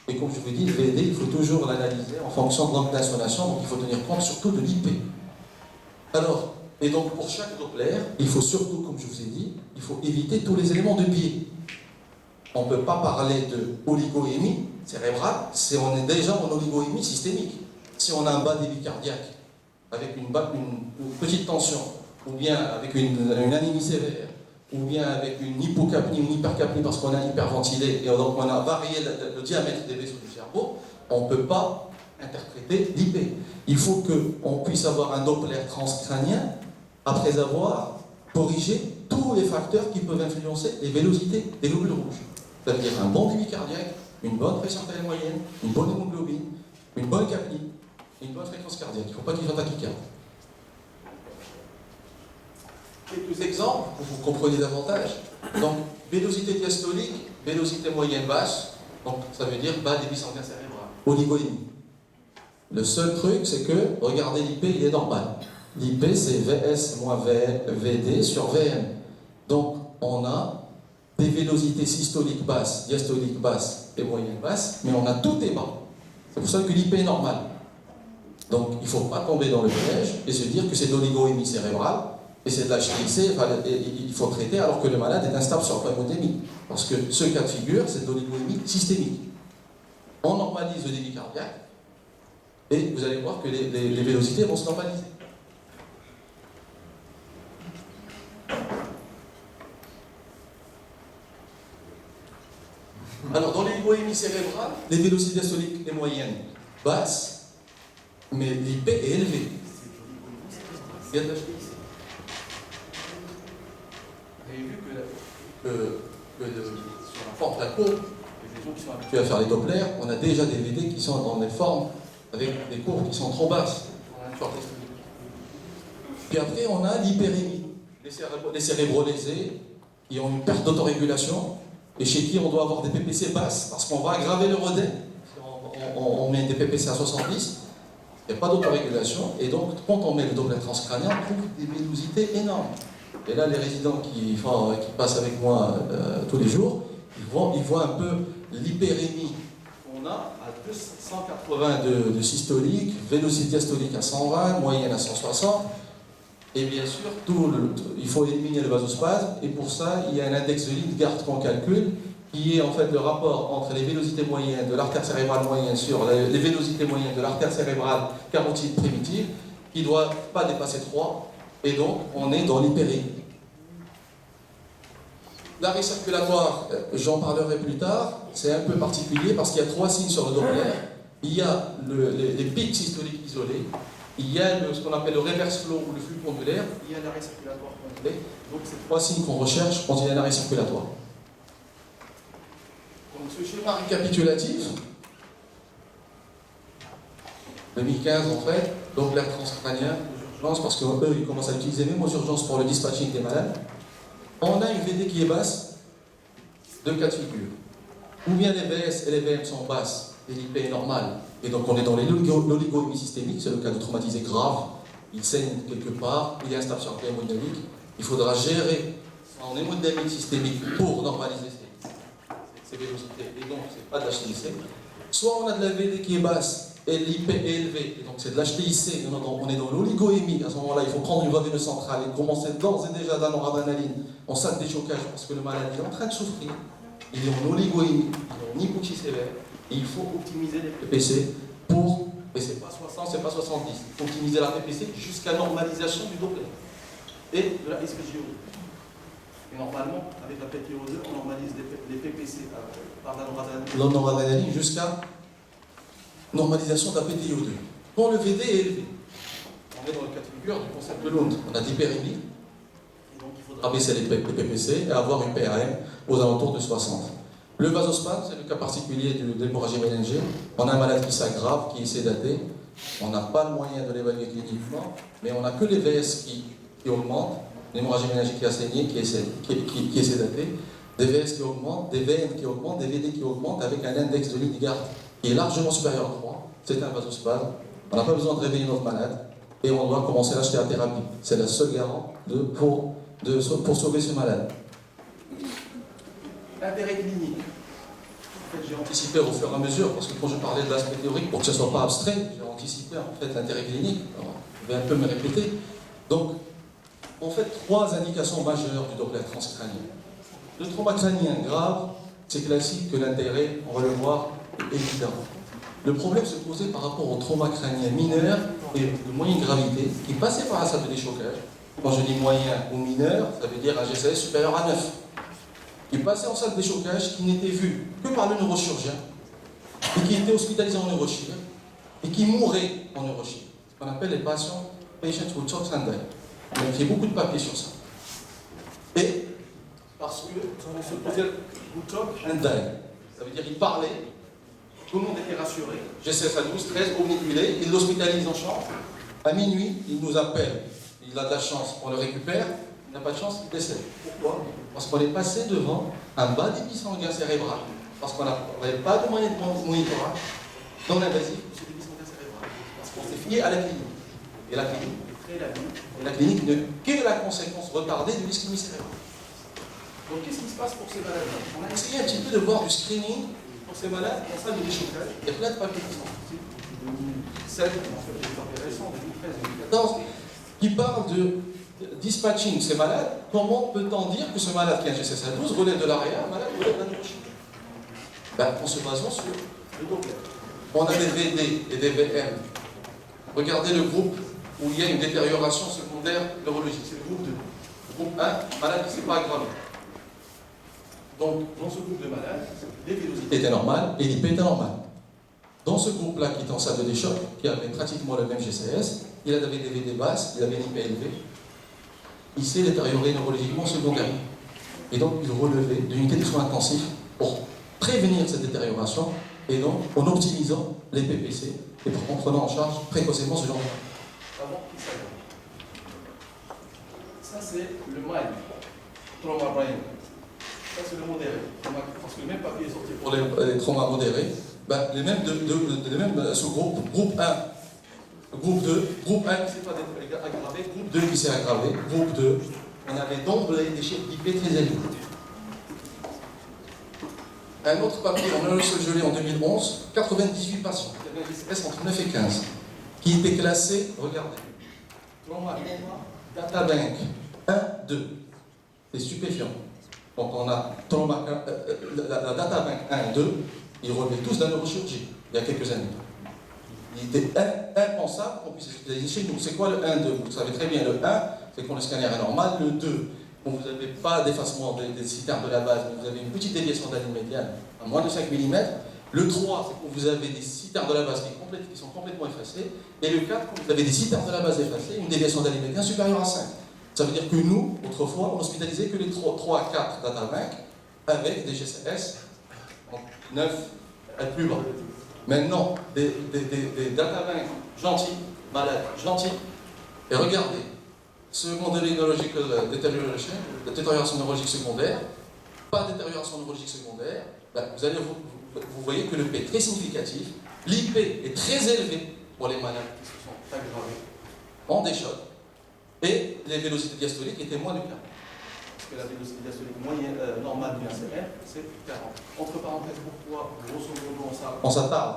Et comme je vous dis, le VD, il faut toujours l'analyser en fonction de l'angle d'insolation, donc il faut tenir compte surtout de l'IP. Alors, et donc pour chaque Doppler, il faut surtout, comme je vous ai dit, il faut éviter tous les éléments de biais. On ne peut pas parler de oligoémie cérébrale si on est déjà en oligoémie systémique. Si on a un bas débit cardiaque avec une petite tension, ou bien avec une anémie sévère, ou bien avec une hypocapnie ou une hypercapnie parce qu'on a hyperventilé et donc on a varié le diamètre des vaisseaux du cerveau, on ne peut pas interpréter l'IP. Il faut qu'on puisse avoir un Doppler transcrânien après avoir corrigé tous les facteurs qui peuvent influencer les vélocités des globules rouges. C'est-à-dire un bon débit cardiaque, une bonne pression artérielle moyenne, une bonne hémoglobine, une bonne capnie, et une bonne fréquence cardiaque. Il ne faut pas qu'il soit tachycarde. Quelques exemples pour que vous compreniez davantage. Donc, vélocité diastolique, vélocité moyenne basse, donc ça veut dire bas débit sanguin cérébral. Oligoémie. Le seul truc, c'est que, regardez l'IP, il est normal. L'IP, c'est VS moins VD sur VM. Donc, on a des vélocités systoliques basses, diastoliques basses et moyennes basses, mais on a tout est bas. C'est pour ça que l'IP est normal. Donc, il ne faut pas tomber dans le piège et se dire que c'est de l'oligoémie cérébrale et c'est de l'HTIC, il faut traiter alors que le malade est instable sur pneumotémie. Parce que ce cas de figure, c'est de l'oligoémie systémique. On normalise le débit cardiaque et vous allez voir que les vélocités vont se normaliser. Alors, dans l'oligoémie cérébrale, les vélocités diastoliques et moyennes basses, mais l'IP est élevé. Il y a de l'HTIC. Vous avez vu que sur la forme de la courbe, les gens qui sont habitués à faire les Doppler, on a déjà des VD qui sont dans des formes avec des courbes qui sont trop basses. Puis après, on a l'hyperémie, les cérébraux lésés qui ont une perte d'autorégulation et chez qui on doit avoir des PPC basses parce qu'on va aggraver le redé. Si on met des PPC à 70, il n'y a pas d'autorégulation et donc quand on met le Doppler transcrânien, on trouve des vélocités énormes. Et là, les résidents qui passent avec moi tous les jours, ils voient un peu l'hyperémie qu'on a à 280 de systolique, vélocité diastolique à 120, moyenne à 160. Et bien sûr, il faut éliminer le vasospasme. Et pour ça, il y a un index de Lidgard qu'on calcule, qui est en fait le rapport entre les vélocités moyennes de l'artère cérébrale moyenne sur les vélocités moyennes de l'artère cérébrale carotide primitive, qui ne doit pas dépasser 3. Et donc, on est dans l'hyperémie. L'arrêt circulatoire, j'en parlerai plus tard, c'est un peu particulier parce qu'il y a 3 signes sur le Doppler. il y a les pics systoliques isolés, il y a ce qu'on appelle le reverse flow ou le flux pendulaire, il y a l'arrêt circulatoire complet. Donc c'est 3 signes qu'on recherche quand il y a un arrêt circulatoire. Donc ce schéma récapitulatif, 2015 en fait, donc l'air transcrânien aux urgences, parce qu'eux ils commencent à l'utiliser même aux urgences pour le dispatching des malades. On a une VD qui est basse, 2 cas de figure. Ou bien les VS et les VM sont basses et l'IP est normal. Et donc on est dans l'oligoémie systémique, c'est le cas de traumatisé grave, il saigne quelque part, il est instable sur la hémodynamique. Il faudra gérer en hémodynamique systémique pour normaliser ces vélocités. Et donc c'est pas de l'HTIC. Soit on a de la VD qui est basse et l'IP est élevé, et donc c'est de l'HTIC, on est dans l'oligoémie. À ce moment-là, il faut prendre une voie veineuse centrale et commencer d'ores et déjà d'anoradrénaline en sac déchocage parce que le malade est en train de souffrir. Il est en oligoémie, il est en hypoxie sévère, et il faut optimiser les PPC pour, et c'est pas 60, c'est pas 70, il faut optimiser la PPC jusqu'à normalisation du Doppler et de la SPGO. Et normalement, avec la PTO2, on normalise les PPC par la noradrénaline jusqu'à normalisation de la PTO2. Quand le VD est élevé, on est dans le cas de figure du concept de Lund, on a d'hyperémie, et donc il faudra baisser les PPC et avoir une PAM aux alentours de 60. Le vasospasme, c'est le cas particulier de l'hémorragie méningée. On a un malade qui s'aggrave, qui est sédaté. On n'a pas le moyen de l'évaluer cliniquement, mais on n'a que les VS qui augmentent, l'hémorragie méningée qui a saigné, qui est sédaté, des VS qui augmentent, des VN qui augmentent, des VD qui augmentent, avec un index de Lindgard qui est largement supérieur à 3. C'est un vasospasme. On n'a pas besoin de réveiller notre malade et on doit commencer la thérapie. C'est la seule garante pour sauver ce malade. Intérêt clinique. En fait, j'ai anticipé au fur et à mesure, parce que quand je parlais de l'aspect théorique, pour que ce ne soit pas abstrait, j'ai anticipé en fait l'intérêt clinique. Alors, je vais un peu me répéter. Donc, en fait, 3 indications majeures du Doppler transcrânien. Le trauma crânien grave, c'est classique que l'intérêt, on va le voir, est évident. Le problème se posait par rapport au trauma crânien mineur et de moyenne gravité, qui passait par la salle de déchocage. Quand je dis moyen ou mineur, ça veut dire un GCS supérieur à 9. Qui passait en salle de déchocage, qui n'était vu que par le neurochirurgien, et qui était hospitalisé en neurochir, et qui mourait en neurochir. Ce qu'on appelle les patients with shock and die. On a fait beaucoup de papiers sur ça. Et parce que on se posait with shock and die. Ça veut dire qu'il parlait, tout le monde était rassuré. GCS à 12, 13, omnibulé, il l'hospitalise en chambre. À minuit, il nous appelle. Il a de la chance, on le récupère. Il n'a pas de chance, il décède. Pourquoi? Parce qu'on est passé devant un bas débit sanguin cérébral, parce qu'on n'avait pas de moyen de monitorage non invasif de ce débit sanguin cérébral, parce qu'on s'est fié à la clinique. Et la clinique n'est que la conséquence retardée de l'ischémie cérébrale. Donc qu'est-ce qui se passe pour ces malades-là? On a essayé un petit peu de voir du screening pour ces malades en salle de déchocage. Il y a plein de papiers qui sont sortis. 2007, en fait, des papiers récents, 2013, 2014, qui parlent de dispatching ces malades. Comment peut-on dire que ce malade qui a un GCS à 12 relève de l'AREA, un malade relève d'un neurochirurgien? En se basant sur le Doppler. On a des VD et des VM. Regardez le groupe où il y a une détérioration secondaire neurologique. C'est le groupe 2. Le groupe 1, malade qui ne s'est pas aggravé. Donc, dans ce groupe de malades, les vélocités étaient normales et l'IP était normal. Dans ce groupe-là qui était en salle de déchoc, qui avait pratiquement le même GCS, il avait des VD basses, il avait une IP élevée. Il s'est détérioré neurologiquement secondairement. Et donc, il relevait d'une unité de soins intensifs pour prévenir cette détérioration, et donc en optimisant les PPC et en prenant en charge précocement ce genre de malade. Avant qu'il s'aggrave. Ça, c'est le mild trauma brain. Ça, c'est le modéré. Parce que le même papier est sorti pour les traumas modérés. Les mêmes sous-groupes, groupe 1. Groupe 2, groupe 1 qui ne s'est pas aggravé, groupe 2 qui s'est aggravé, groupe 2, on avait d'emblée des chiffres d'IP très élevés. Un autre papier, on a reçu gelé en 2011, 98 patients, qui avaient un GCS entre 9 et 15, qui étaient classés, regardez, trauma, databank 1, 2, c'est stupéfiant. Donc on a trauma, la databank 1 et 2, ils relevaient tous d'un neurochirurgie, il y a quelques années. Il était impensable qu'on puisse utiliser chez nous. C'est quoi le 1, 2? Vous savez très bien, le 1, c'est quand le scanner est normal. Le 2, quand vous n'avez pas d'effacement des citernes de la base, mais vous avez une petite déviation de la ligne médiane à moins de 5 mm, Le 3, c'est quand vous avez des citernes de la base qui sont complètement effacées. Et le 4, quand vous avez des citernes de la base effacées, une déviation d'alimètre supérieure à 5. Ça veut dire que nous, autrefois, on hospitalisait que les 3 à 4 databanks avec des GCS en 9 et plus bas. Maintenant, des databanks gentils, malades, gentils. Et regardez, secondary neurological deterioration, la détérioration neurologique secondaire, pas de détérioration neurologique secondaire, ben, vous voyez que le P est très significatif, l'IP est très élevé pour les malades qui se sont aggravés en déchoc, et les vélocités diastoliques étaient moins de 40. Parce que la vélocité diastolique moyenne normale du CR, c'est 40. Entre parenthèses, pourquoi, grosso modo, on s'attarde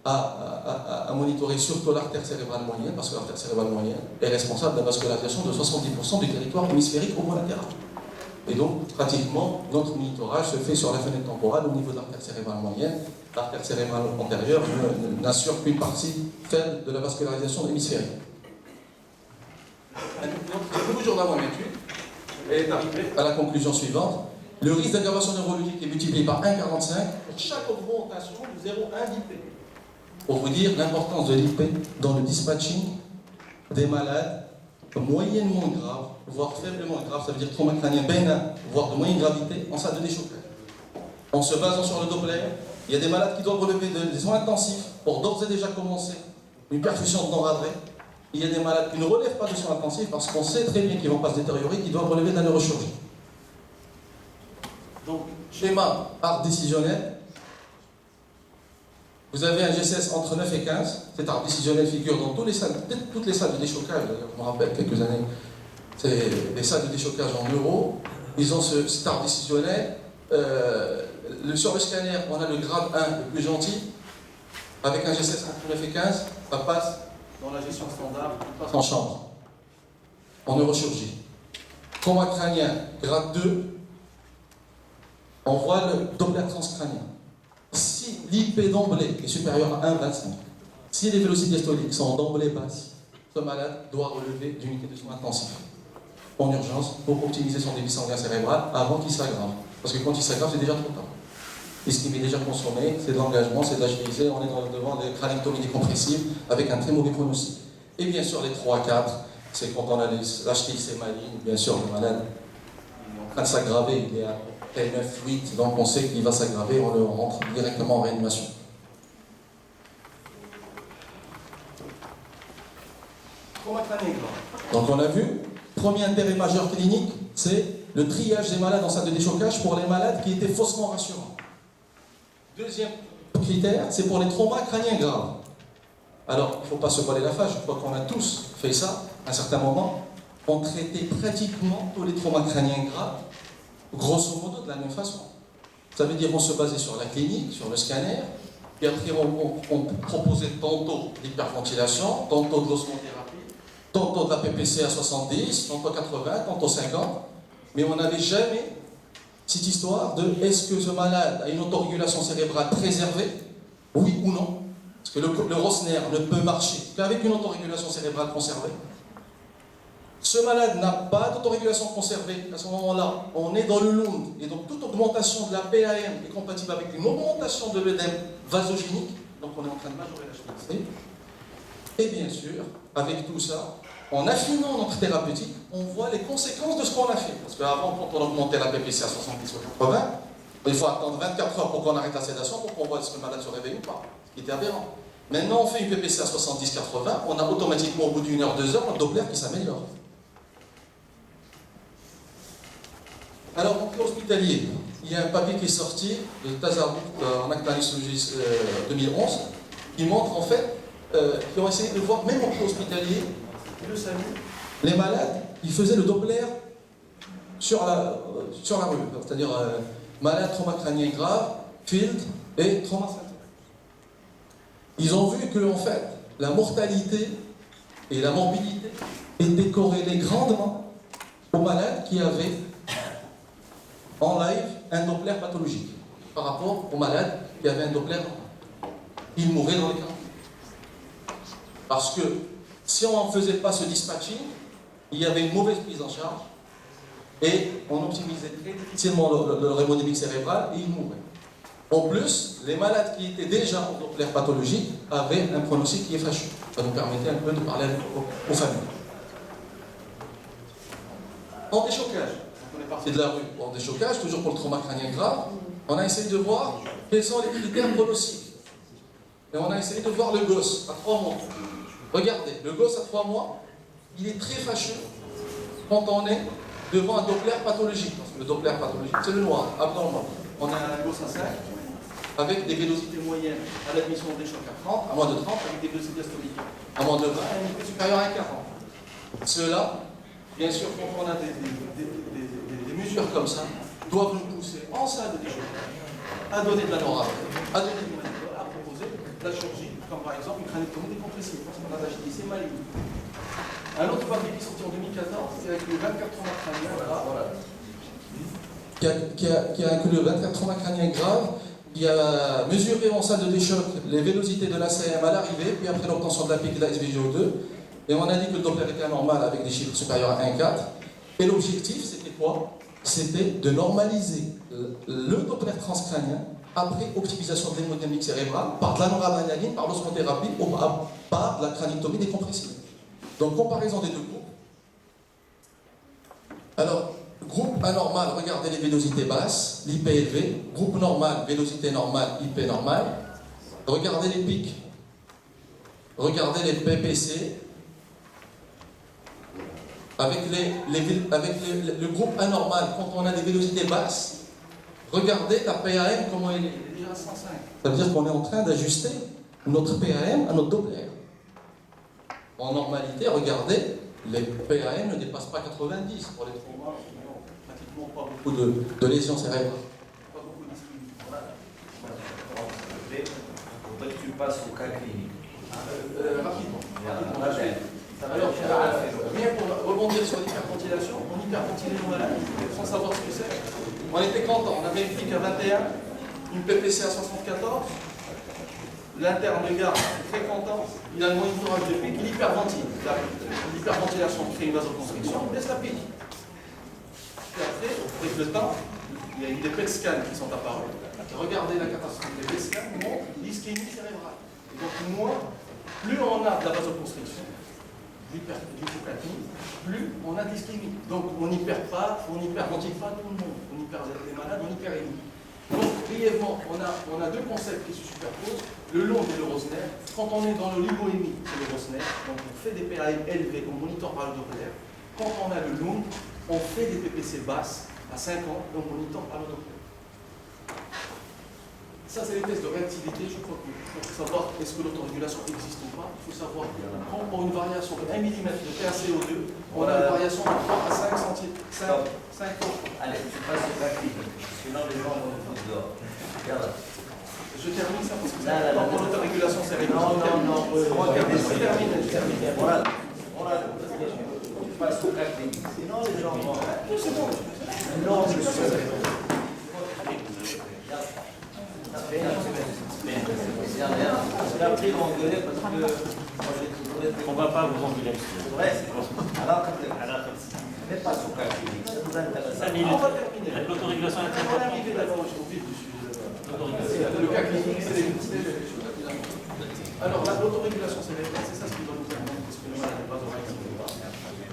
à monitorer surtout l'artère cérébrale moyenne, parce que l'artère cérébrale moyenne est responsable de la vascularisation de 70% du territoire hémisphérique homolatéral. Et donc, pratiquement, notre monitorage se fait sur la fenêtre temporale au niveau de l'artère cérébrale moyenne. L'artère cérébrale antérieure n'assure qu'une partie faible de la vascularisation hémisphérique. Le nouveau journal en étude est arrivé à la conclusion suivante. Le risque d'aggravation neurologique est multiplié par 1,45 pour chaque augmentation de 0,1 d'IP. Pour vous dire l'importance de l'IP dans le dispatching des malades moyennement graves, voire faiblement graves, ça veut dire trauma crânien bénin, voire de moyenne gravité, en salle de déchocage. En se basant sur le Doppler, il y a des malades qui doivent relever des soins intensifs pour d'ores et déjà commencer une perfusion de non-radré. Il y a des malades qui ne relèvent pas de soins intensifs parce qu'on sait très bien qu'ils ne vont pas se détériorer, qu'ils doivent relever de la neurochirurgie. Donc, schéma art décisionnel. Vous avez un GCS entre 9 et 15. Cet art décisionnel figure dans toutes les salles de déchocage. Je me rappelle quelques années. C'est des salles de déchocage en euros. Ils ont cet art décisionnel. Sur le scanner, on a le grade 1 le plus gentil. Avec un GCS entre 9 et 15, ça passe dans la gestion standard, ça passe en chambre, en neurochirurgie. Trauma crânien, grade 2, on voit le Doppler transcrânien. Si l'IP d'emblée est supérieur à 1,25, si les vélocités diastoliques sont d'emblée basses, ce malade doit relever d'unités de soins intensifs en urgence pour optimiser son débit sanguin cérébral avant qu'il s'aggrave. Parce que quand il s'aggrave, c'est déjà trop tard. Et ce qui est déjà consommé, c'est de l'engagement, c'est de l'agilité, on est devant des crânectomies décompressives avec un très mauvais pronostic. Et bien sûr, les 3 à 4, c'est quand on a l'HTXC maligne, bien sûr, le malade est en train de s'aggraver, il est à T9, 8, donc on sait qu'il va s'aggraver, on le rentre directement en réanimation. Trauma crânien grave. Donc on a vu, premier intérêt majeur clinique, c'est le triage des malades en salle de déchocage pour les malades qui étaient faussement rassurants. Deuxième critère, c'est pour les traumas crâniens graves. Alors, il ne faut pas se voiler la face, je crois qu'on a tous fait ça à un certain moment. On traitait pratiquement tous les traumas crâniens graves, grosso modo, de la même façon. Ça veut dire qu'on se basait sur la clinique, sur le scanner, et après on proposait tantôt l'hyperventilation, tantôt de l'osmothérapie, tantôt de la PPC à 70, tantôt 80, tantôt 50, mais on n'avait jamais cette histoire de est-ce que ce malade a une autorégulation cérébrale préservée, oui ou non, parce que le Rosner ne peut marcher qu'avec une autorégulation cérébrale conservée. Ce malade n'a pas d'autorégulation conservée, à ce moment-là, on est dans le Lund, et donc toute augmentation de la PAM est compatible avec une augmentation de l'œdème vasogénique, donc on est en train de majorer l'HTXC. Et bien sûr, avec tout ça, en affinant notre thérapeutique, on voit les conséquences de ce qu'on a fait. Parce qu'avant, quand on augmentait la PPC à 70 ou 80, il faut attendre 24 heures pour qu'on arrête la sédation, pour qu'on voit si le malade se réveille ou pas, ce qui était aberrant. Maintenant, on fait une PPC à 70-80, on a automatiquement au bout d'une heure, 2 heures, un Doppler qui s'améliore. Alors, en cas hospitalier, il y a un papier qui est sorti de Tazarou en acte d'anesthésiologie 2011, qui montre en fait, qui ont essayé de voir, même en cas hospitalier, le SAMU, les malades, ils faisaient le Doppler sur la rue, c'est-à-dire malade, trauma crânien grave, field et trauma synthétique. Ils ont vu que en fait, la mortalité et la morbidité étaient corrélées grandement aux malades qui avaient en live un Doppler pathologique par rapport aux malades qui avaient un Doppler. Ils mouraient dans les cas. Parce que si on ne faisait pas ce dispatching, il y avait une mauvaise prise en charge et on optimisait très difficilement leur hémodynamique cérébrale et ils mouraient. En plus, les malades qui étaient déjà en Doppler pathologique avaient un pronostic qui est fâcheux. Ça nous permettait un peu de parler aux familles. En déchocage, on est parti de la rue. En déchocage, toujours pour le trauma crânien grave, on a essayé de voir quels sont les critères pronostiques. Et on a essayé de voir le gosse à 3 mois. Regardez, le gosse à 3 mois, il est très fâcheux quand on est devant un Doppler pathologique. Parce que le Doppler pathologique, c'est le noir, abnormal. On a un gosse à 5, avec des vélocités moyennes à l'admission des chocs à 30, à moins de 30, avec des vélocités diastoliques à moins de 20, et une unité supérieure à 40. Ceux-là, bien sûr, quand on a des mesures comme ça, doivent nous pousser en salle de déchocage à donner de la noradrénaline, à donner du manitol, à proposer de la chirurgie, comme par exemple une craniotomie décompressive, parce qu'on a c'est maligne. Un autre papier qui est sorti en 2014, c'est avec le 24 trauma crânien, voilà. Qui a inclus le 24 trauma crânien grave, qui a mesuré en salle de déchoc les vélocités de l'ACM à l'arrivée, puis après l'obtention de la pique de la SVGO2, et on a dit que le Doppler était anormal avec des chiffres supérieurs à 1,4. Et l'objectif, c'était quoi? C'était de normaliser le Doppler transcrânien après optimisation de l'hémodynamique cérébrale par de la noradrénaline, par l'osmothérapie ou par de la craniotomie décompressive. Donc, comparaison des deux groupes. Alors, groupe anormal, regardez les vélocités basses, l'IP élevé. Groupe normal, vélocité normale, IP normale. Regardez les pics. Regardez les PPC. Avec le groupe anormal, quand on a des vélocités basses, regardez la PAM, comment elle est. Elle est déjà à 105. Ça veut dire qu'on est en train d'ajuster notre PAM à notre Doppler. En normalité, regardez, les PAM ne dépassent pas 90 pour les traumas, pratiquement pas beaucoup de lésions cérébrales. Pas beaucoup d'ischémie. Voilà. Il faudrait que tu passes au cas clinique. Rapidement. Alors, rien pour rebondir sur l'hyperventilation, on hyperventilait nos malades, sans savoir ce que c'est. On était content, on avait une pique à 21, une PPC à 74, l'interne de garde est très content, il a le monitorage de pique, il hyperventile. L'hyperventilation crée une vasoconstriction, il laisse la pique. Puis après, avec le temps, il y a eu des PET scans qui sont apparus. Regardez la catastrophe des PET scans, montre l'ischémie cérébrale. Et donc, plus on a de la vasoconstriction, l'hypocapnie, plus on a d'ischémie. Donc on n'hyperventile pas tout le monde. On les malades, on hyperémie. Donc brièvement, on a deux concepts qui se superposent, le long et le Rosner. Quand on est dans l'oligoémie, c'est le Rosner. Donc on fait des PAM élevés, on monitore par le Doppler. Quand on a le long, on fait des PPC basses à 5 ans et on monitore par le Doppler. Ça, c'est les tests de réactivité. Je crois que pour savoir est-ce que l'autorégulation existe ou pas, il faut savoir quand pour une variation de 1 mm de PaCO2, on a une variation de 3 à 5 cm. 5 Allez, tu passes au cas clinique. Sinon, les gens vont nous foutre dehors. Regarde. Je termine ça parce que c'est pas pour l'autorégulation cérébrale. Non. Je termine. Voilà. Tu passes au cas clinique. Sinon, les gens vont. C'est bon. Non, je sais. C'est après ils vont gueuler parce que On ne va pas vous engueuler. c'est vrai, alors mais pas sous cas clinique, ça nous intéresse. 5 minutes. On va terminer. L'autorégulation est très On va importante. arriver d'abord au vif du sujet. Le cas clinique, c'est les choses la plus importantes. Alors, l'autorégulation cérébrale, c'est ça ce qui doit nous permettre, parce que le malade n'est pas réactif ou pas.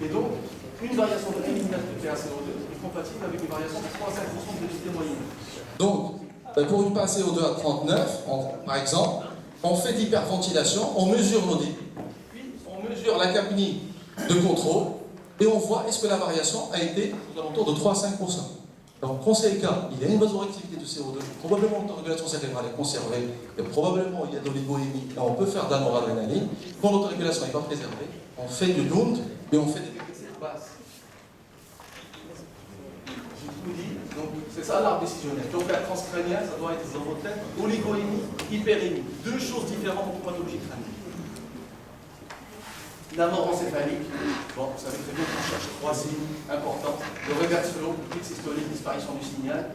Et donc, une variation de 1 mm de PaCO2 est compatible avec une variation de 3 à 5% de vélocité moyenne. Donc, pour une PaCO2 à 39, par exemple, on fait de l'hyperventilation, on mesure nos débits, puis on mesure la capnie de contrôle, et on voit est-ce que la variation a été aux alentours de 3 à 5%. Donc, quand c'est le cas, il y a une vasoréactivité de CO2, probablement l'autorégulation cérébrale est conservée, et probablement il y a de l'oligoémie, et on peut faire de la noradrénaline. Quand l'autorégulation n'est pas préservée, on fait du Lund, et on fait des PPC basses. Je vous dis, donc c'est ça l'arbre décisionnel. Donc la transcrânien, ça doit être dans votre tête, oligoémie, hyperémie. Deux choses différentes en pathologie crânienne. La mort encéphalique, bon, vous savez très bien qu'on cherche 3 signes importants. Le reverse flow, pic systolique, disparition du signal.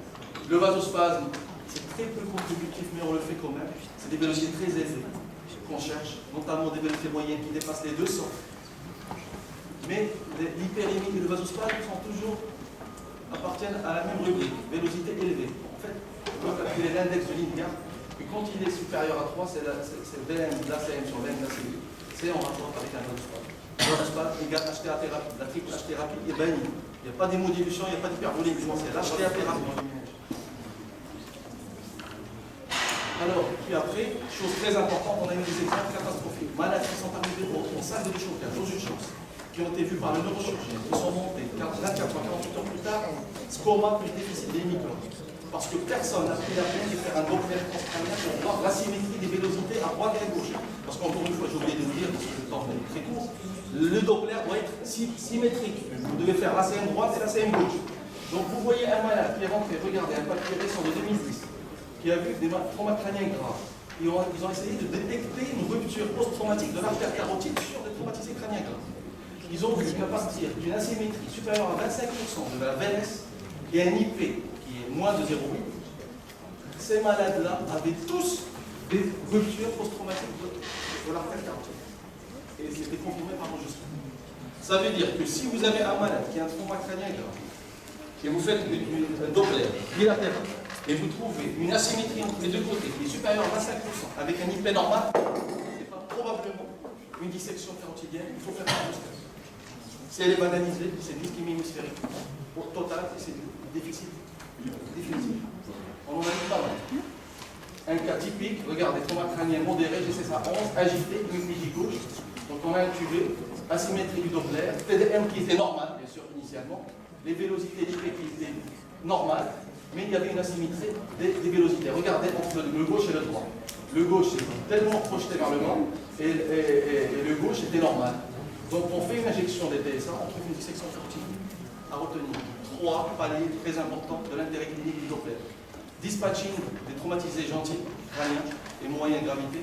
Le vasospasme, c'est très peu contributif, mais on le fait quand même. C'est des vélocités très élevées qu'on cherche, notamment des vélocités moyennes qui dépassent les 200. Mais l'hyperémie et le vasospasme appartiennent à la même rubrique, vélocité élevée. En fait, peut calculer l'index de l'INCA. Et quand il est supérieur à 3, c'est VM de l'ACM sur VM de l'ACI. C'est en rapport avec un autre spot. L'autre spot égale HTA thérapie. La triple HTA thérapie est bannie. Il n'y a pas d'émodilution, il n'y a pas d'hyperbolée, c'est l'HTA thérapie. Alors, puis après, chose très importante, on a eu des exemples catastrophiques. Malades qui sont arrivés en salle de déchauffage, aux urgences, qui ont été vus par le neurochirurgien, qui sont montés 24 à 48 heures plus tard, coma plus déficit des microbes. Parce que personne n'a pris la peine de faire un doppler transcrânien pour voir l'asymétrie des vélocités à droite et à gauche. Parce qu'encore une fois, j'ai oublié de vous dire, parce que le temps est très court, le doppler doit être symétrique. Vous devez faire l'ACM droite et l'ACM gauche. Donc vous voyez un malade qui est rentré, regardez, un papier récent de 2010, qui a vu des traumas crâniens graves. Ils ont essayé de détecter une rupture post-traumatique de l'artère carotide sur des traumatisés crâniens graves. Ils ont vu qu'à partir d'une asymétrie supérieure à 25% de la VLS et un IP qui est moins de 0,8, ces malades-là avaient tous des ruptures post-traumatiques de l'artère carotide. Et c'était confirmé par l'enregistrement. Ça veut dire que si vous avez un malade qui a un trauma crânien grave, et vous faites un doppler bilatéral, et vous trouvez une asymétrie entre les deux côtés qui est supérieure à 25% avec un IP normal, ce n'est pas probablement une dissection carotidienne, il faut faire un si elle est banalisée, c'est une ischémie hémisphérique totale et c'est du déficit définitif. On en a vu pas mal. Un cas typique, regardez, trauma crânien modéré, GC111, agité, hémiplégie gauche. Donc on a intubé, asymétrie du Doppler, TDM qui était normal, bien sûr, initialement, les vélocités d'IP qui étaient normales, mais il y avait une asymétrie des vélocités. Regardez entre le gauche et le droit. Le gauche est tellement projeté vers le bas et le gauche était normal. Donc on fait une injection des TSA, on trouve une dissection carotide à retenir. 3 paliers très importants de l'intérêt clinique du Doppler. Dispatching des traumatisés gentils, crâniens et moyenne gravité.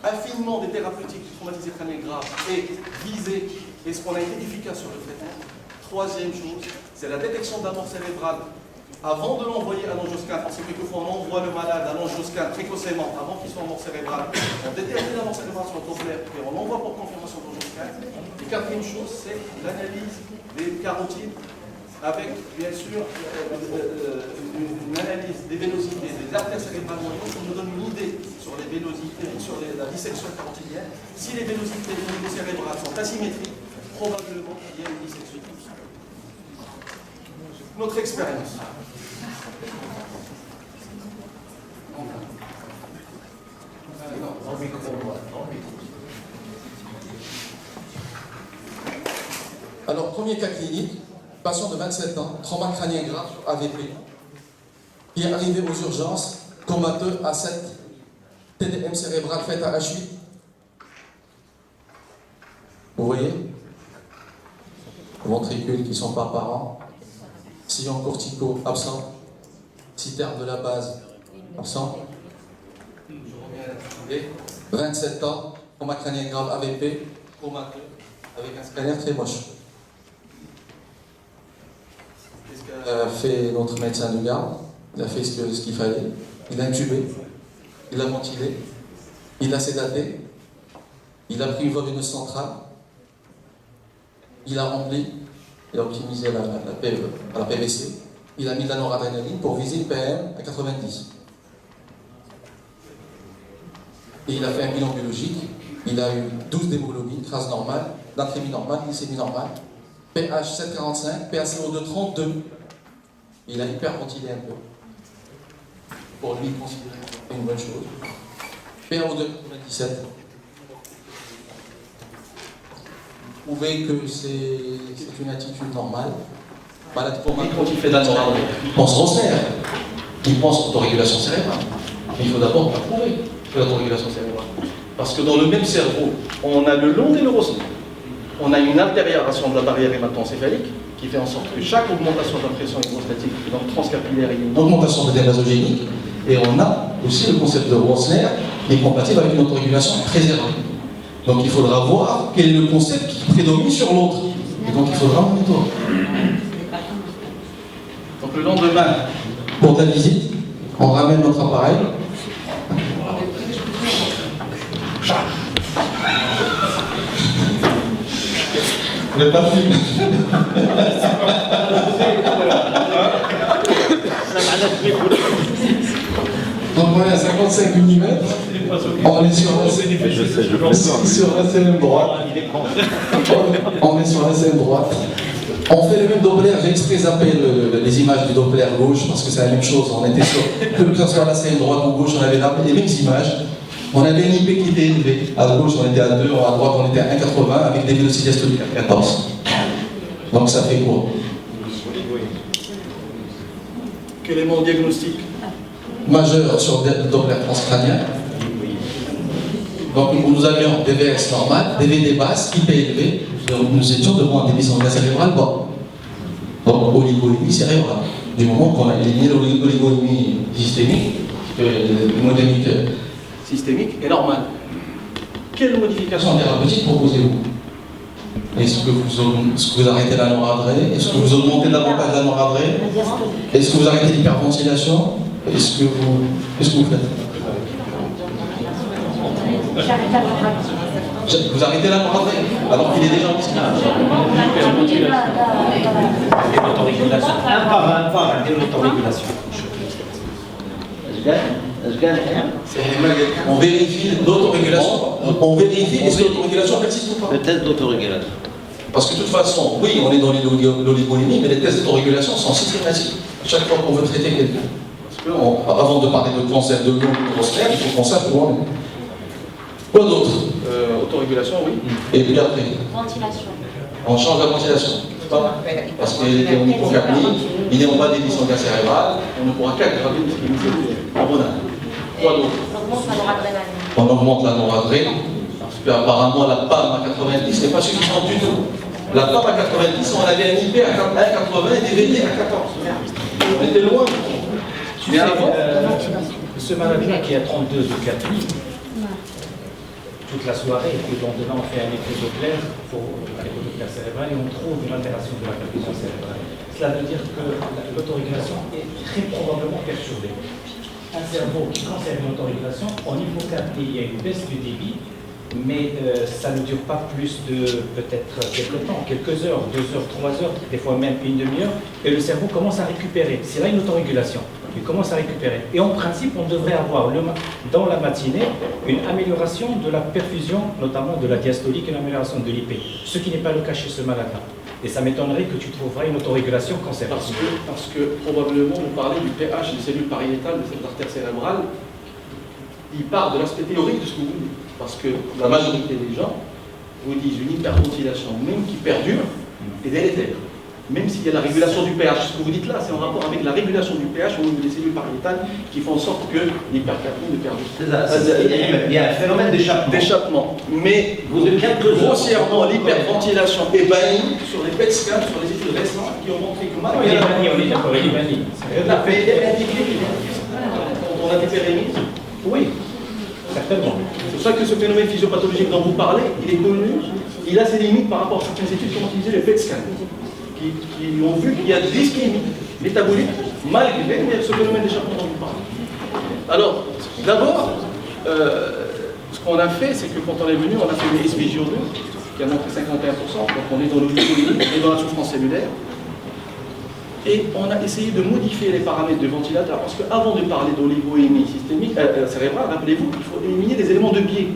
Affinement des thérapeutiques du traumatisé crânien grave et viser est-ce qu'on a été efficace sur le traitement. Troisième chose, c'est la détection d'un mort cérébral. Avant de l'envoyer à l'angioscan, parce que quelquefois on envoie le malade à l'angioscan précocement, avant qu'il soit en mort cérébrale, on détermine la mort cérébrale sur le Doppler et on envoie pour confirmation de l'angioscan. Et quatrième chose, c'est l'analyse des carotides avec, bien sûr, une analyse des vélocités des artères cérébrales moyennes qui nous donne une idée sur les vélocités, sur la dissection carotidienne. Si les vélocités au niveau cérébral sont asymétriques, probablement il y a une dissection. Notre expérience. Alors, premier cas clinique, patient de 27 ans, trauma crânien grave, AVP, qui est arrivé aux urgences, comateux à 7, TDM cérébral fait à H8. Vous voyez? Ventricules qui ne sont pas apparents, sillon cortico absent, citerne de la base absent. 27 ans, trauma crânien grave AVP, comateux, avec un scanner très moche. Fait notre médecin de garde, il a fait ce qu'il fallait, il a intubé, il a ventilé, il a sédaté, il a pris une voie veineuse centrale, il a rempli, il a optimisé la PVC, il a mis de la noradrénaline pour viser le PM à 90. Et il a fait un bilan biologique, il a eu 12 d'hémoglobine, trace normale, natrémie normale, glycémie normale, pH 7,45, PaCO2 32. Il a hyperventilé un peu. Pour lui, considérer une bonne chose. PaO2 97. Vous trouvez que c'est une attitude normale. Malade pour quand il fait d'anoradre, il pense Rosner, il pense autorégulation cérébrale. Mais il faut d'abord prouver que l'autorégulation cérébrale. Parce que dans le même cerveau, on a le long des neurosnes. On a une altération de la barrière hémato-encéphalique qui fait en sorte que chaque augmentation de la pression hydrostatique dans le transcapillaire, il y a une augmentation de vasogénique. Et on a aussi le concept de Rosner qui est compatible avec une autorégulation préservée. Donc il faudra voir quel est le concept qui prédomine sur l'autre. Et donc il faudra monitorer. Donc le lendemain, pour ta visite, on ramène notre appareil. Vous n'êtes pas filmé. Ça m'a 80 à 55 mm. On est sur la scène droite. On est sur la scène droite. On fait le même Doppler, j'ai exprès zappé les images du Doppler gauche parce que c'est la même chose. On était sur, que ce soit la scène droite ou gauche, on avait les mêmes images. On avait une IP qui était élevée. À gauche, on était à 2, à droite, on était à 1,80 avec des vélocités diastoliques à 14. Donc ça fait quoi? Quel est mon diagnostic? Majeur sur le Doppler transcrânien. Donc nous avions DVS normal, DVD basse, IP élevé. Nous étions devant un débit sanguin cérébral bas. Donc oligoémie cérébrale. Du moment qu'on a éliminé l'oligoémie systémique, l'hémodynamique Systémique est normal. Quelle modification thérapeutique proposez-vous? Est-ce que vous arrêtez la noradrée? Est-ce que vous augmentez davantage la noradrée? Est-ce que vous arrêtez l'hyperventilation? Est-ce que vous faites? Vous arrêtez la noradrée alors qu'il est déjà en discussion. Un par un, l'autorégulation. On vérifie l'autorégulation. On vérifie est-ce que l'autorégulation persiste ou pas. Le test d'autorégulation. Parce que de toute façon, oui, on est dans l'oligoémie, mais les tests d'autorégulation sont systématiques. Chaque fois qu'on veut traiter quelqu'un. Parce que avant de parler de cancer de l'eau, de prostate, il faut qu'on sache où on est. Quoi d'autre? Autorégulation, oui. Et puis après, Ventilation. on change la ventilation. Parce qu'il est en hypocapnie, il est en bas des vis sanguins cérébrales, on ne pourra qu'aggraver l'ischémie hormonale. Quoi d'autre? On augmente la noradrénaline. On augmente la noradrénaline, parce qu'apparemment la PAM à 90 n'est pas suffisante du tout. La PAM à 90, on avait un IP à 1,80 et des VD à 14. On était loin. Tu sais, ce malade-là qui a 32 de capnie, toute la soirée, et puis le lendemain on fait un effet Doppler avec le Doppler cérébral et on trouve une altération de la perfusion cérébrale. Cela veut dire que l'autorégulation est très probablement perturbée. Un cerveau qui conserve une autorégulation, en hypocapnie, il y a une baisse du débit, mais ça ne dure pas plus de peut-être quelques temps, quelques heures, 2 heures, 3 heures, des fois même une demi-heure, et le cerveau commence à récupérer. C'est là une autorégulation. Il commence à récupérer. Et en principe, on devrait avoir dans la matinée une amélioration de la perfusion, notamment de la diastolique, et une amélioration de l'IP. Ce qui n'est pas le cas chez ce malade-là. Et ça m'étonnerait que tu trouveras une autorégulation cancer. Parce que probablement vous parlez du pH des cellules pariétales, des cellules d'artère cérébrale. Il part de l'aspect théorique de ce que vous dites. Parce que la majorité des gens vous disent une hyperventilation, même qui perdure, est délétère. Même s'il y a la régulation du pH, ce que vous dites là, c'est en rapport avec la régulation du pH au niveau des cellules pariétales qui font en sorte que l'hypercapnie ne perdure pas. Il y a un phénomène d'échappement. Mais grossièrement, l'hyperventilation est bannie sur les PET scans, sur les études récentes qui ont montré que il est banni, on est d'accord, il est banni. On a des pérémies. Oui, certainement. C'est pour ça que ce phénomène physiopathologique dont vous parlez, il est connu, il a ses limites par rapport à certaines études qui ont utilisé les PET scans. Qui ont vu qu'il y a des ischémies métaboliques malgré ce phénomène d'échappement dont vous parlez. Alors, d'abord, ce qu'on a fait, c'est que quand on est venu, on a fait une SVGO2 qui a montré 51%, donc on est dans l'oligoémie et dans la souffrance cellulaire. Et on a essayé de modifier les paramètres de ventilateur, parce qu'avant de parler d'oligoémie systémique, cérébrale, rappelez-vous qu'il faut éliminer des éléments de biais.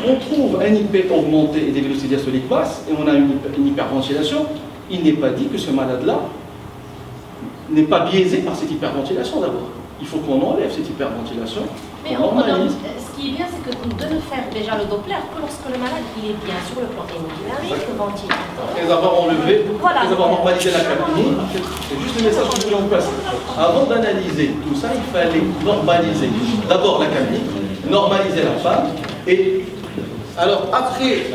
On trouve un IP augmenté et des vélocités diastoliques basses, et on a une hyperventilation. Il n'est pas dit que ce malade-là n'est pas biaisé par cette hyperventilation d'abord. Il faut qu'on enlève cette hyperventilation. Mais ce qui est bien, c'est que de ne faire déjà le Doppler que lorsque le malade il est bien sur le plan hémodynamique, ventilateur. Après avoir enlevé, voilà. après avoir normalisé la capnie, c'est juste le message que je voulais vous passer. Avant d'analyser tout ça, il fallait normaliser d'abord la capnie, normaliser la femme, et alors après,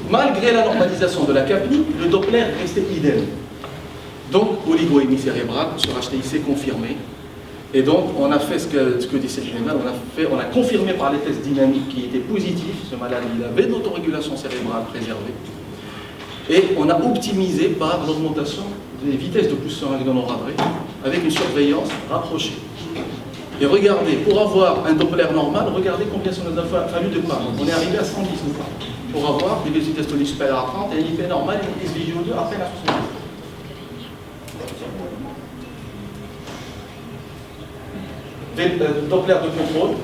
malgré la normalisation de la capnie, le Doppler restait idem. Donc, oligoémie cérébrale sur HTIC confirmé. Et donc, on a fait ce que dit cette malade, on a confirmé par les tests dynamiques qui étaient positifs. Ce malade, il avait de l'autorégulation cérébrale préservée. Et on a optimisé par l'augmentation des vitesses de pousse seringue de noradrée avec une surveillance rapprochée. Et regardez, pour avoir un Doppler normal, regardez combien ça nous a fallu de pas. On est arrivé à 110 pour avoir des vélocités diastoliques supérieures à 30 et une IP normale et une SVGO2 après la 70. Doppler de contrôle.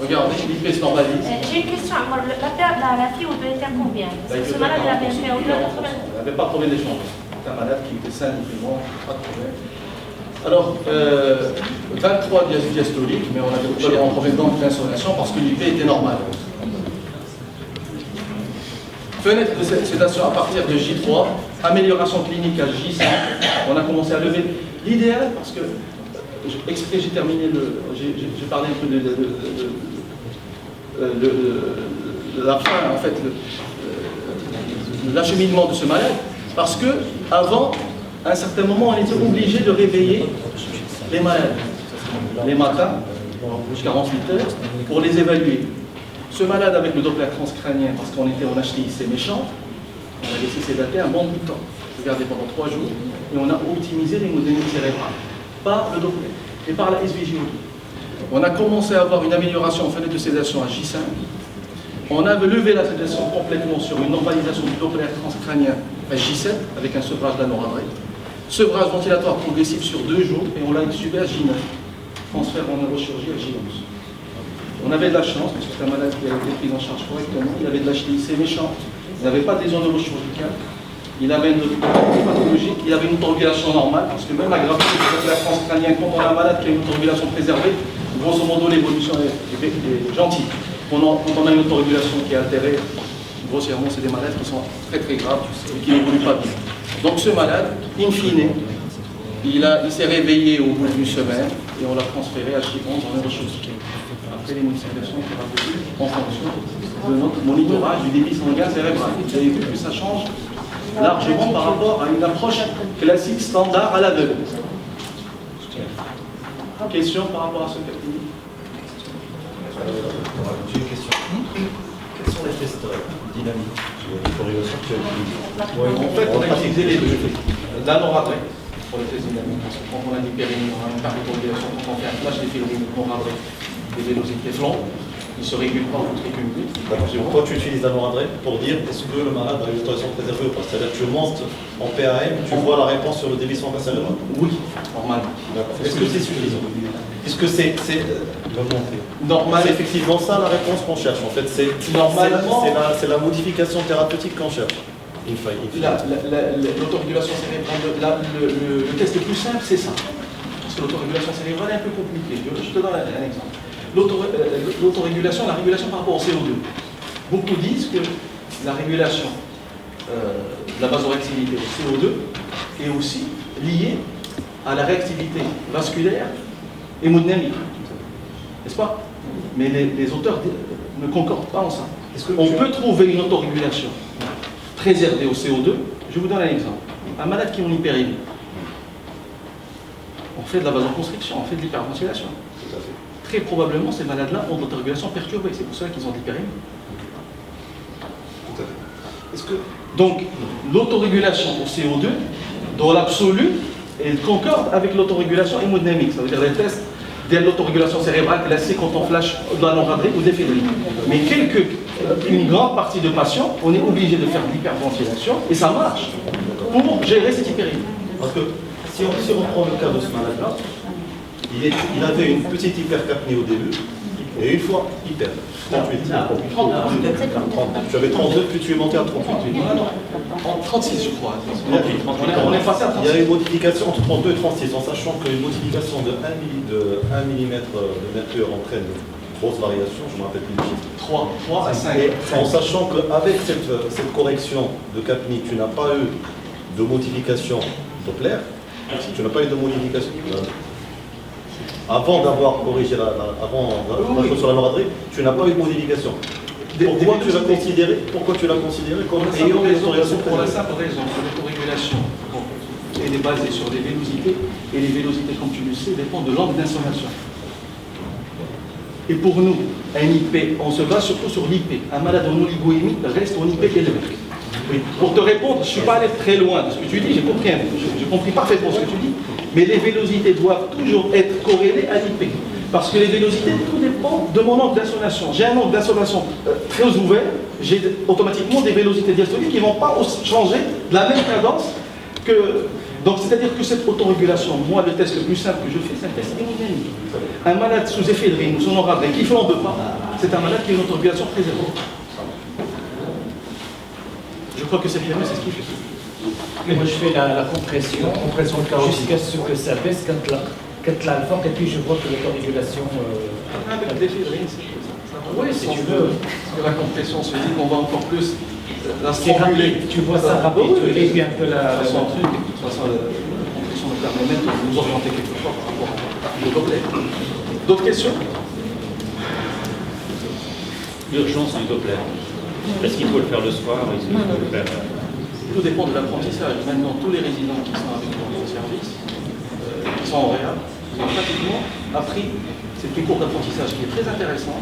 Regardez, l'IP se normalise. J'ai une question. Alors, la FiO2 était à combien? Parce que ce malade, il avait un FiO2 à 80. Il n'avait pas de problème d'échange. C'est un malade qui était sain, nutriments, pas de problème. Alors, 23 diastoliques, mais on avait pas un problème d'insolation parce que l'IP était normal. Fenêtre de sédation à partir de J3, amélioration clinique à J5. On a commencé à lever. L'idéal, parce que exprès j'ai terminé j'ai parlé un peu de la fin, en fait, l'acheminement de ce malade, parce que avant, à un certain moment, on était obligé de réveiller les malades les matins, jusqu'à 48 heures, pour les évaluer. Ce malade avec le Doppler transcrânien, parce qu'on était en HTIC méchant, on a laissé sédater un bon bout de temps. Regardez pendant 3 jours, et on a optimisé l'hémodynamique cérébrale par le Doppler et par la SVGO2. On a commencé à avoir une amélioration en fenêtre de sédation à J5. On avait levé la sédation complètement sur une normalisation du Doppler transcrânien à J7 avec un sevrage de la noradrée. Sevrage ventilatoire progressif sur 2 jours et on l'a extubé à J9. Transfert en neurochirurgie à J11. On avait de la chance, parce que c'est un malade qui a été pris en charge correctement. Il avait de l'HTIC méchant, il n'avait pas de lésion neurochirurgicale, il avait une pathologique, il avait une autorégulation normale, parce que même la gravité de la transcrânien, quand on a un malade qui a une autorégulation préservée, grosso modo l'évolution est gentille. Quand on a une autorégulation qui est altérée, grossièrement, c'est des malades qui sont très très graves et qui n'évoluent pas bien. Donc ce malade, in fine, il s'est réveillé au bout d'une semaine et on l'a transféré à J11 en neurochirurgie. Après les modifications thérapeutiques en fonction de notre monitorage du débit sanguin cérébral. Vous avez vu que ça change largement par rapport à une approche classique standard à l'aveugle. Question par rapport à ce cas. J'ai une question. Quels sont les tests dynamiques de corrélation que tu as utilisés? En fait, on a utilisé les deux. La noradrée pour les tests dynamiques. Parce que quand on a du périnée, on a une cardiorégulation, quand on fait un flash des fibrilles noradrée, des vélocités flancs, ils ne se régulent pas au tricumbus. Toi, tu utilises la noradrée pour dire est-ce que le malade a une autorisation préservée ou pas? C'est-à-dire que tu montes en PAM, tu vois la réponse sur le débit sanguin cérébral? Oui, normalement. Est-ce que c'est suffisant? Puisque c'est normal. C'est effectivement ça la réponse qu'on cherche. En fait, c'est la modification thérapeutique qu'on cherche. L'autorégulation cérébrale, le test le plus simple, c'est ça. Parce que l'autorégulation cérébrale est un peu compliquée. Je te donne un exemple. L'autorégulation, la régulation par rapport au CO2. Beaucoup disent que la régulation de la vasoréactivité au CO2 est aussi liée à la réactivité vasculaire hémodynamique. N'est-ce pas? Mais les auteurs ne concordent pas en ça. On peut trouver une autorégulation préservée au CO2. Je vous donne un exemple. Un malade qui est en hyperémie. On fait de la vasoconstriction, on fait de l'hyperventilation. Très probablement, ces malades-là ont de l'autorégulation perturbée. C'est pour ça qu'ils ont de l'hyperémie. Donc, l'autorégulation au CO2, dans l'absolu, elle concorde avec l'autorégulation hémodynamique. Ça veut dire les tests de l'autorégulation cérébrale classique quand on flash de la noradrée ou des fébrilles. Mais une grande partie de patients, on est obligé de faire de l'hyperventilation et ça marche pour gérer cette hyperémie. Parce que si on prend le cas de ce malade-là, il avait une petite hypercapnie au début, et une fois hyper. 38. Tu avais 32, puis tu es monté à 38. En 36, je crois. On est passé à 36. Il y a une modification entre 32 et 36, en sachant qu'une modification de 1 mm de mercure entraîne une grosse variation, je ne me rappelle plus le chiffre. 3 à 5. En sachant qu'avec cette correction de capnie, tu n'as pas eu de modification Doppler, tu n'as pas eu de modification. Avant d'avoir corrigé la chose sur la noradrée, tu n'as pas eu de modification. Pourquoi tu l'as considéré comme ayant une autorisation pour la simple raison que l'autorégulation elle est basée sur des vélocités, et les vélocités, comme tu le sais, dépendent de l'angle d'insommation. Et pour nous, un IP, on se base surtout sur l'IP. Un malade en oligoémie reste en IP élevé. Oui. Pour te répondre, je ne suis pas allé très loin de ce que tu dis, j'ai compris parfaitement ce que tu dis, mais les vélocités doivent toujours être corrélées à l'IP. Parce que les vélocités, tout dépend de mon angle d'insolation. J'ai un angle d'insolation très ouvert, j'ai automatiquement des vélocités diastoliques qui ne vont pas changer de la même cadence que Donc, c'est-à-dire que cette autorégulation, moi, le test le plus simple que je fais, c'est un test hémodynamique. Un malade sous effédrine ou sous noradrénal qui flambe pas, c'est un malade qui a une autorégulation très élevée. Je crois que c'est bien, c'est ce qu'il fait. Moi, je fais la compression jusqu'à ce que ça baisse quand là le fort, et puis je vois que l'autorégulation... Avec l'éphédrine, c'est ça. Oui, si tu veux. Parce que la compression se dit qu'on va encore plus la C'est rapide, tu vois ça rapide, et puis un peu la... De toute façon, la compression nous permet même de nous orienter quelquefois par rapport au Doppler. D'autres questions? L'urgence du Doppler. Est-ce qu'il faut le faire le soir? Est-ce qu'il faut le faire... Tout dépend de l'apprentissage. Maintenant, tous les résidents qui sont avec nous dans le service, qui sont en réa, ils ont pratiquement appris. C'est une cours d'apprentissage qui est très intéressant.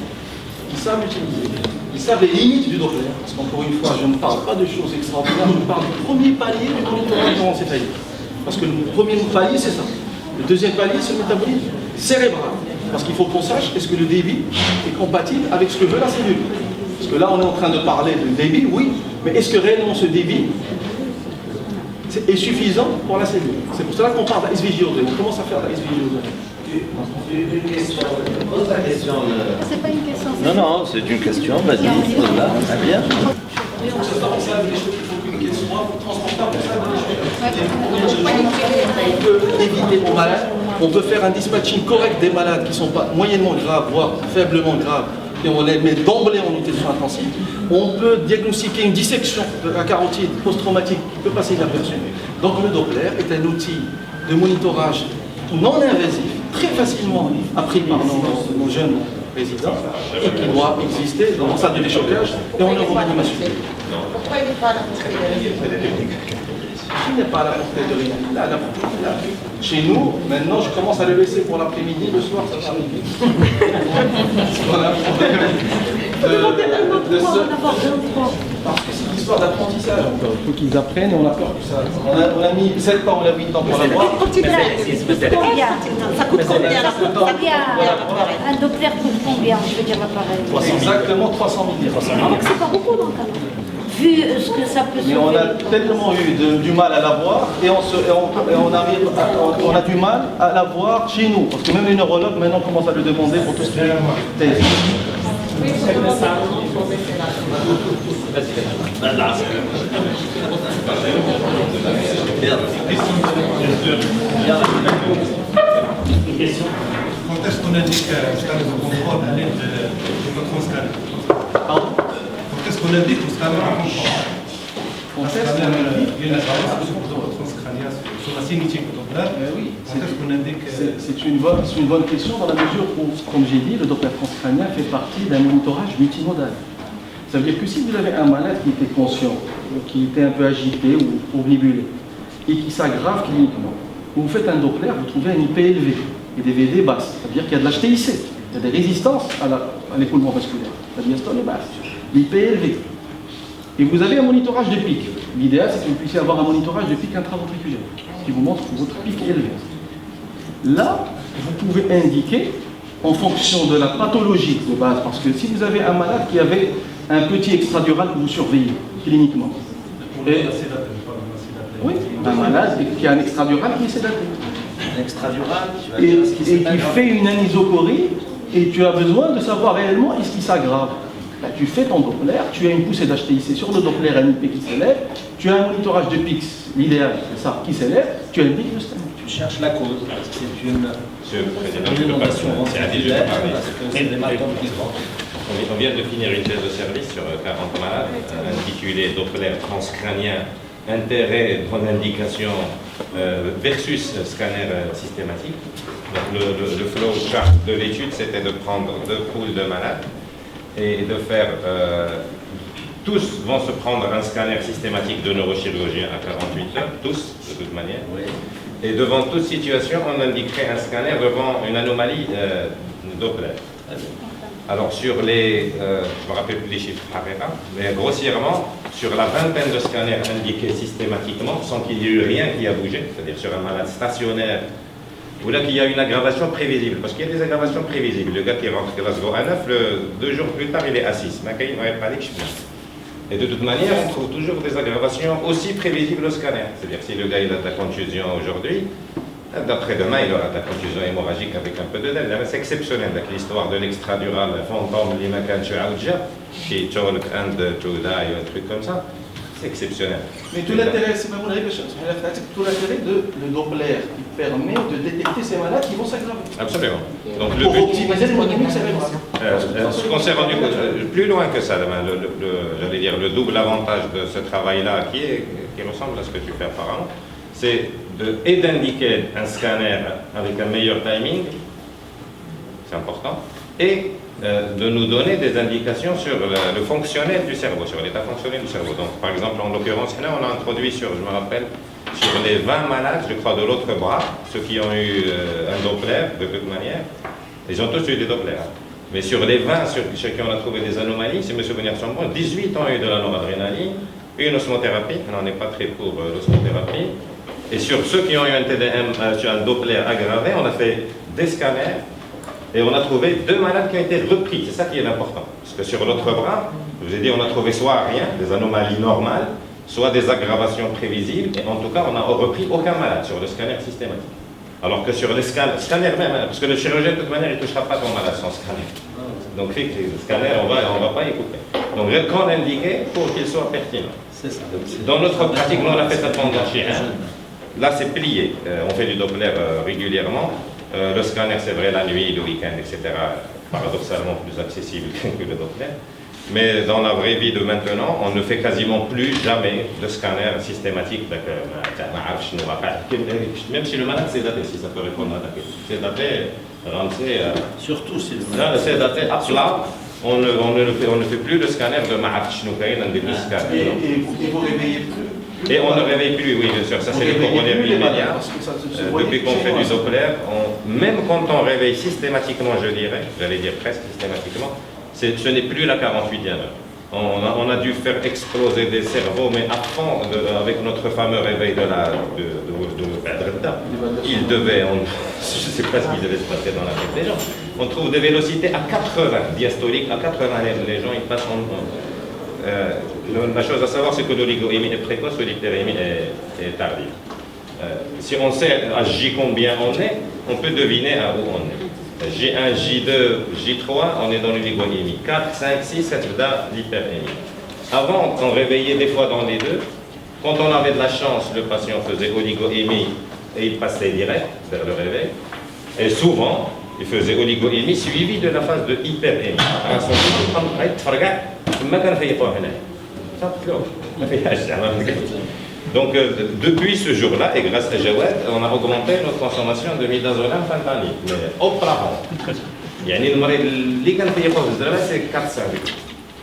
Ils savent l'utiliser. Ils savent les limites du Doppler. Parce qu'encore une fois, je ne parle pas de choses extraordinaires, je parle du premier palier du monitorage encéphalique. Parce que le premier palier, c'est ça. Le deuxième palier, c'est le métabolisme cérébral. Parce qu'il faut qu'on sache est-ce que le débit est compatible avec ce que veut la cellule. Parce que là, on est en train de parler de débit, oui, mais est-ce que réellement ce débit est suffisant pour la cellule? C'est pour cela qu'on parle de la SVGO2. On commence à faire de la SVGO2. Une question. Pose la question. C'est pas une question. Non, non, c'est une question. Vas-y, pose-la. Très bien. On peut éviter aux malades, on peut faire un dispatching correct des malades qui ne sont pas moyennement graves, voire faiblement graves, et on les met d'emblée en unité de soins intensifs. On peut diagnostiquer une dissection de la carotide post-traumatique qui peut passer inaperçue. Donc le Doppler est un outil de monitorage non invasif, très facilement appris par nos jeunes résidents, et qui doit exister dans la salle de déchocage et en neuroanimation. Pourquoi il n'est pas à la portée de Qui n'est pas à la portée de rien. Là, la portée est là. Chez nous, maintenant, je commence à le laisser pour l'après-midi, le soir, ça va arriver. Voilà. Parce que c'est une histoire d'apprentissage encore. Il faut qu'ils apprennent et on a peur que ça. On a mis 7 ans, on a 8 ans pour l'avoir. Combien? Ça coûte combien? Un Doppler coûte combien? Je veux dire l'appareil. Exactement 300 000 €. Alors que c'est pas beaucoup dans le cas. Vu ce que ça peut Mais on a tellement eu du mal à l'avoir et on a du mal à l'avoir chez nous. Parce que même les neurologues maintenant commencent à le demander pour tout ce qui est thèse. Quand est-ce qu'on indique un scanner de contrôle à l'aide de votre scanner? Pardon? Quand est-ce qu'on indique le scanner de contrôle? Quand est-ce qu'on indique? Il y a une apparence transcrânienne sur la cinétique Doppler. Oui, Quand est-ce qu'on indique? c'est une bonne question dans la mesure où, comme j'ai dit, le Doppler transcrânien fait partie d'un monitorage multimodal. Ça veut dire que si vous avez un malade qui était conscient, qui était un peu agité ou omnibulé, et qui s'aggrave cliniquement, vous faites un Doppler, vous trouvez un IP élevé et des VD basses. Ça veut dire qu'il y a de l'HTIC, il y a des résistances à l'écoulement vasculaire. La diastole est basse, l'IP est élevé. Et vous avez un monitorage de pic. L'idéal, c'est que vous puissiez avoir un monitorage de pic intraventriculaire, qui vous montre que votre pic est élevé. Là, vous pouvez indiquer, en fonction de la pathologie de base, parce que si vous avez un malade qui avait un petit extradural que vous surveillez cliniquement, oui, un malade qui a un extradural qui est sédaté, et qui fait une anisocorie, et tu as besoin de savoir réellement est-ce qu'il s'aggrave. Là, tu fais ton Doppler, tu as une poussée d'HTIC sur le Doppler, un IP qui s'élève, tu as un monitorage de PIX, l'idéal, c'est ça, qui s'élève, tu indiques le stent. Tu cherches la cause. C'est une inondation ventriculaire, c'est des hématomes qui se vendent. On vient de finir une thèse de service sur 40 malades, intitulée Doppler transcrânien, intérêt et bonne indication versus scanner systématique. Donc le flow chart de l'étude, c'était de prendre 2 poules de malades et de faire, tous vont se prendre un scanner systématique de neurochirurgien à 48 heures, tous, de toute manière. Oui. Et devant toute situation, on indiquerait un scanner devant une anomalie Doppler. Alors sur les, je ne me rappelle plus les chiffres mais grossièrement, sur la vingtaine de scanners indiqués systématiquement, sans qu'il y ait eu rien qui a bougé, c'est-à-dire sur un malade stationnaire, ou là qu'il y a une aggravation prévisible, parce qu'il y a des aggravations prévisibles. Le gars qui rentre Glasgow à 9, 2 jours plus tard, il est à 6. Et de toute manière, on trouve toujours des aggravations aussi prévisibles au scanner. C'est-à-dire si le gars il a de la contusion aujourd'hui, d'après-demain il aura de la contusion hémorragique avec un peu de dème. C'est exceptionnel, avec l'histoire de l'extradural, fantôme, qui est and to die, un truc comme ça. C'est exceptionnel. Mais tout l'intérêt, c'est même tout l'intérêt de le Doppler qui permet de détecter ces malades qui vont s'aggraver. Absolument. Donc le Pour but, optimiser l'hémodynamique cérébrale. ce qu'on s'est rendu compte, plus loin que ça, j'allais dire, le double avantage de ce travail-là, qui ressemble à ce que tu fais apparemment, c'est d'indiquer un scanner avec un meilleur timing, c'est important, et de nous donner des indications sur le fonctionnel du cerveau, sur l'état fonctionnel du cerveau. Donc, par exemple, en l'occurrence, là, on a introduit sur, je me rappelle, sur les 20 malades, je crois, de l'autre bras, ceux qui ont eu un Doppler, de toute manière, ils ont tous eu des Dopplers. Mais sur les 20 chez qui on a trouvé des anomalies, si mes souvenirs sont bons, 18 ont eu de la noradrénaline, une osmothérapie, on n'en est pas très pour l'osmothérapie, et sur ceux qui ont eu un TDM, sur un Doppler aggravé, on a fait des scanners, et on a trouvé 2 malades qui ont été repris, c'est ça qui est important. Parce que sur l'autre bras, je vous ai dit, on a trouvé soit rien, des anomalies normales, soit des aggravations prévisibles, et en tout cas, on n'a repris aucun malade sur le scanner systématique. Alors que sur les scanners même, parce que le chirurgien, de toute manière, il ne touchera pas ton malade sans scanner. Donc, le scanner, on va pas écouter. Donc, quand indiqué, pour qu'il soit pertinent. C'est ça. Dans notre pratique, nous, on a fait ça pendant chien. Là, c'est plié. On fait du Doppler régulièrement. Le scanner, c'est vrai, la nuit, le week-end, etc., paradoxalement plus accessible que le Doppler. Mais dans la vraie vie de maintenant, on ne fait quasiment plus jamais de scanner systématique. Même si le malade s'est daté, si ça peut répondre à la question. C'est daté, surtout si le malade c'est daté à plat, on ne fait plus de scanner de Ma'afchnoukaï dans des deux scanners. Et vous réveillez plus. Et on ne réveille plus, oui, bien sûr, ça c'est les coronaires immédiats. Depuis qu'on fait du Doppler, même quand on réveille systématiquement, j'allais dire presque systématiquement, ce n'est plus la 48e heure. On a dû faire exploser des cerveaux, mais à fond, avec notre fameux réveil de il devait, je ne sais pas ce qui devait se passer dans la tête des gens. On trouve des vélocités à 80, diastoliques, à 80, les gens ils passent la chose à savoir, c'est que l'oligoémie est précoce ou l'hyperémie est tardive. Si on sait à J combien on est, on peut deviner à où on est. J1, J2, J3, on est dans l'oligoémie. 4, 5, 6, c'est dans l'hyperémie. Avant, on réveillait des fois dans les deux. Quand on avait de la chance, le patient faisait oligoémie et il passait direct vers le réveil. Et souvent, il faisait oligoémie suivi de la phase de hyperémie. Donc, depuis ce jour-là, et grâce à Jawad, on a augmenté notre consommation de midazolam fentanyl. Mais auparavant, c'est 400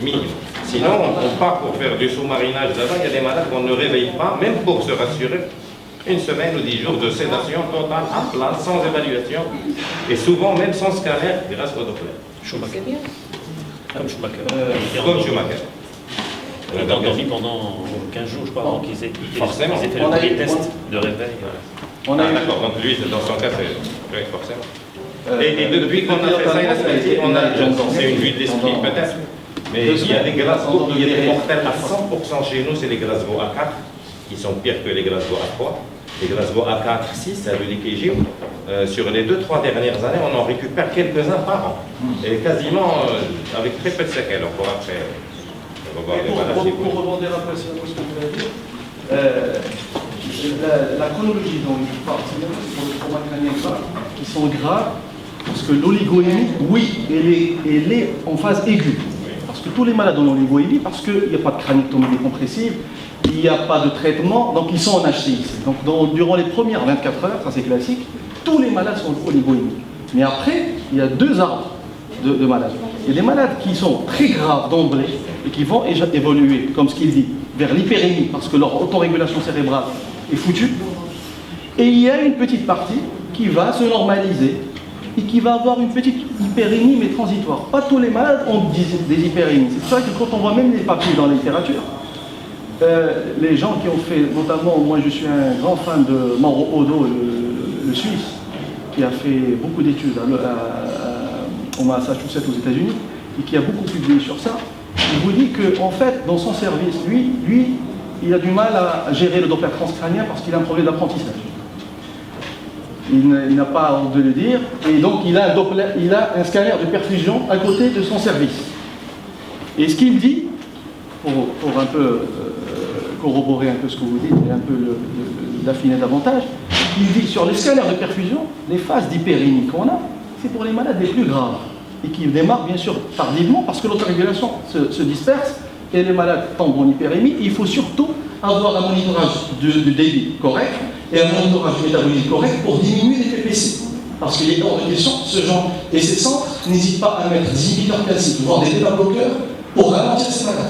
minimum. Sinon, on part pour faire du sous-marinage là-bas, il y a des malades qu'on ne réveille pas, même pour se rassurer. Une semaine ou 10 jours de sédation totale, à plat, sans évaluation, et souvent même sans scanner, grâce au Doppler. Schumacher. Comme Schumacher. Comme Schumacher. On a endormi pendant 15 jours, je crois, avant qu'ils aient fait le On a premier eu- test de réveil. D'accord, donc lui, dans son cas, c'est forcément. Et depuis qu'on a fait ça, c'est une vue de l'esprit peut-être, mais il y a des Glasgow, il y a des mortels à 100% chez nous, c'est les Glasgow A4, qui sont pires que les Glasgow A3. Les Glasgow A4, 6, ça veut dire que sur les 2-3 dernières années, on en récupère quelques-uns par an. Et quasiment avec très peu de séquelles. On pourra après revoir les maladies. Pour rebondir un peu sur ce que vous avez dit, la chronologie dont il parle, c'est bien pour le trauma crânien grave, qui sont graves, parce que l'oligoémie, oui, elle est en phase aiguë. Parce que tous les malades ont l'oligoémie, parce qu'il n'y a pas de crânictomie décompressive, il n'y a pas de traitement, donc ils sont en HCX. Donc durant les premières 24 heures, ça c'est classique, tous les malades sont oligoémiques. Mais après, il y a 2 arbres de malades. Il y a des malades qui sont très graves d'emblée et qui vont évoluer, comme ce qu'il dit, vers l'hyperémie, parce que leur autorégulation cérébrale est foutue. Et il y a une petite partie qui va se normaliser et qui va avoir une petite hyperémie, mais transitoire. Pas tous les malades ont des hyperémies. C'est pour ça que quand on voit même les papiers dans la littérature, les gens qui ont fait, notamment, moi je suis un grand fan de Mauro Odo, le Suisse, qui a fait beaucoup d'études au Massachusetts aux États-Unis, et qui a beaucoup publié sur ça. il vous dit que, en fait, dans son service, lui, il a du mal à gérer le Doppler transcrânien parce qu'il a un problème d'apprentissage. Il n'a pas honte de le dire, et donc il a un scanner de perfusion à côté de son service. Et ce qu'il dit, pour un peu corroborer un peu ce que vous dites et un peu l'affiner davantage, il dit sur les scanners de perfusion, les phases d'hyperémie qu'on a, c'est pour les malades les plus graves et qui démarrent bien sûr tardivement parce que l'autorégulation se disperse et les malades tombent en hyperémie. Il faut surtout avoir un monitorage de débit correct et un monitorage métabolique correct pour diminuer les PPC. Parce qu'il est hors de question, ce genre, et ces centres n'hésitent pas à mettre des inhibiteurs calciques, voire des bêta-bloqueurs pour ralentir ces malades.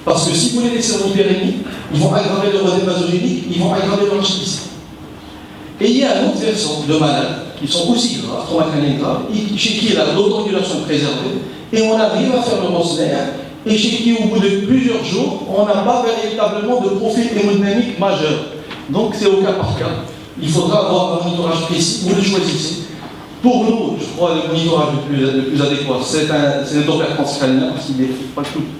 Parce que si vous les laissez en hyperémie, ils vont aggraver leur odème vasogénique, ils vont aggraver leur hypertension. Et il y a une autre version de malades qui sont aussi graves, trauma-crâniens graves, chez qui l'autorégulation est préservée, et on arrive à faire le Rosner, et chez qui, au bout de plusieurs jours, on n'a pas véritablement de profil hémodynamique majeur. Donc c'est au cas par cas. Il faudra avoir un monitorage précis, vous le choisissez. Pour nous, je crois, le monitorage le plus adéquat, c'est le Doppler transcrânien, parce qu'il ne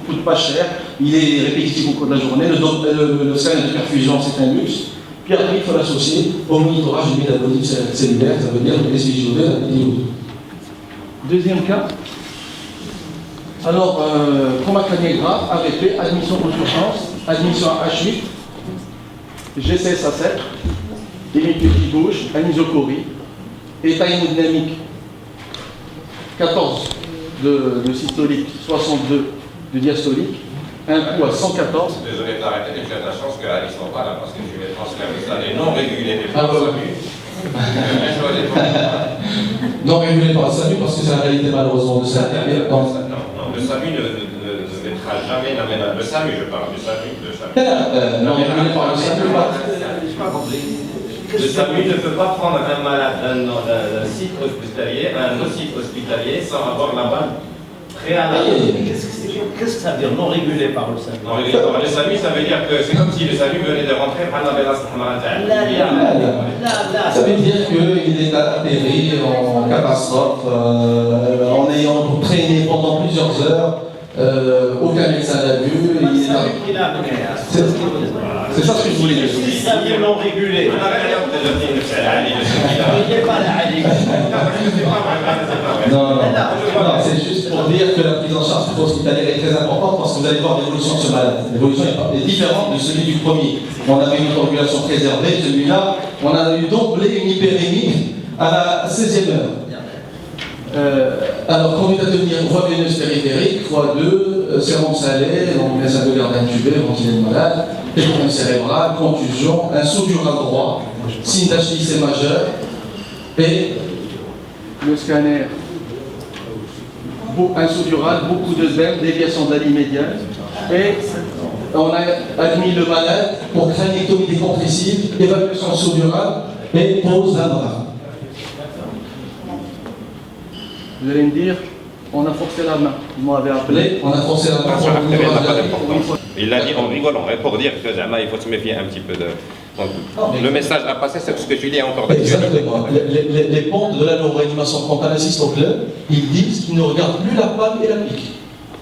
coûte pas cher, il est répétitif au cours de la journée, le scanner de perfusion, c'est un luxe. Puis après, il faut l'associer au monitorage du métabolisme cellulaire, ça veut dire le SVJO2 et la PDO2. Deuxième cas, alors, trauma crânien grave, AVP, admission aux urgences, admission à H8, GCS à 7, hémiplégie gauche, anisocorie, état hémodynamique 14 de systolique, 62 de diastolique, un coup à 114. Désolé d'arrêter, mais j'ai la chance qu'Alice soit pas là parce que je vais transférer ça les non régulés. Non régulé par le SAMU parce que c'est la réalité malheureusement de ça. Non, le SAMU ne mettra jamais la même. Le SAMU, je parle du SAMU. Non régulé par le SAMU. Le SAMU ne peut pas prendre un malade d'un site hospitalier à un autre site hospitalier sans avoir la balle préalable. Qu'est-ce que ça veut dire non régulé par le SAMU? Non régulé par le SAMU, ça veut dire que c'est comme si le SAMU venait de rentrer par la Bélas Hamaratal. Ça veut dire qu'il est atterri en catastrophe, en ayant traîné pendant plusieurs heures, aucun médecin l'a vu. C'est ça ce que je voulais dire. Si ça vient non régulé. Non, c'est juste pour dire que la prise en charge hospitalière est très importante parce que vous allez voir l'évolution de ce malade. L'évolution est différente de celui du premier. On avait une autorégulation préservée, celui-là, on a eu d'emblée une hyperémie à la 16e heure. Alors, conduite à tenir voie veineuse périphérique, x2, sérum salé, donc les de garde intubé, ventiler le malade, écoulement cérébral, contusion, un sous-dural droit, signe d'HIC majeur, et le scanner, un sous-dural, beaucoup de bêtes, déviation d'ali médiane, et on a admis le malade pour crâniectomie décompressive, évacuation sous-durale et pose d'un bras. Vous allez me dire, on a forcé la main. Vous m'avez appelé, on a forcé la main. Il l'a dit en rigolant, pour dire que il faut se méfier un petit peu de. Donc, le message à passer, c'est ce que tu dis encore d'actualité. Exactement. Les pontes de la neuroréanimation quand on assiste au club, ils disent qu'ils ne regardent plus la palme et la pique.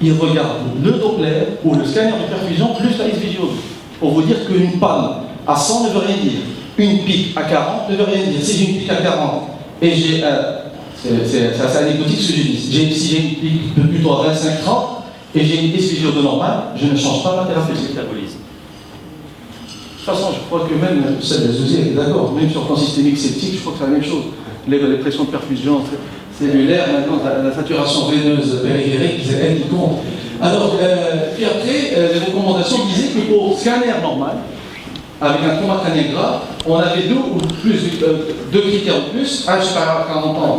Ils regardent le Doppler ou le scanner de perfusion plus la SVJO2. Pour vous dire qu'une palme à 100 ne veut rien dire. Une pique à 40 ne veut rien dire. Si j'ai une pique à 40 et j'ai c'est assez anecdotique ce que je dis. Si j'ai une pique de plutôt à 25-30 et j'ai une SVJO2 normale, je ne change pas ma thérapie de métabolisme. De toute façon, je crois que même celle des Zosier est d'accord, même sur le plan systémique septique, je crois que c'est la même chose. Les pressions de perfusion cellulaire, maintenant la saturation veineuse périphérique, c'est elle qui compte. Alors, puis après, les recommandations disaient que pour scanner normal, avec un trauma crânien grave, on avait deux critères de plus, H par 40 ans,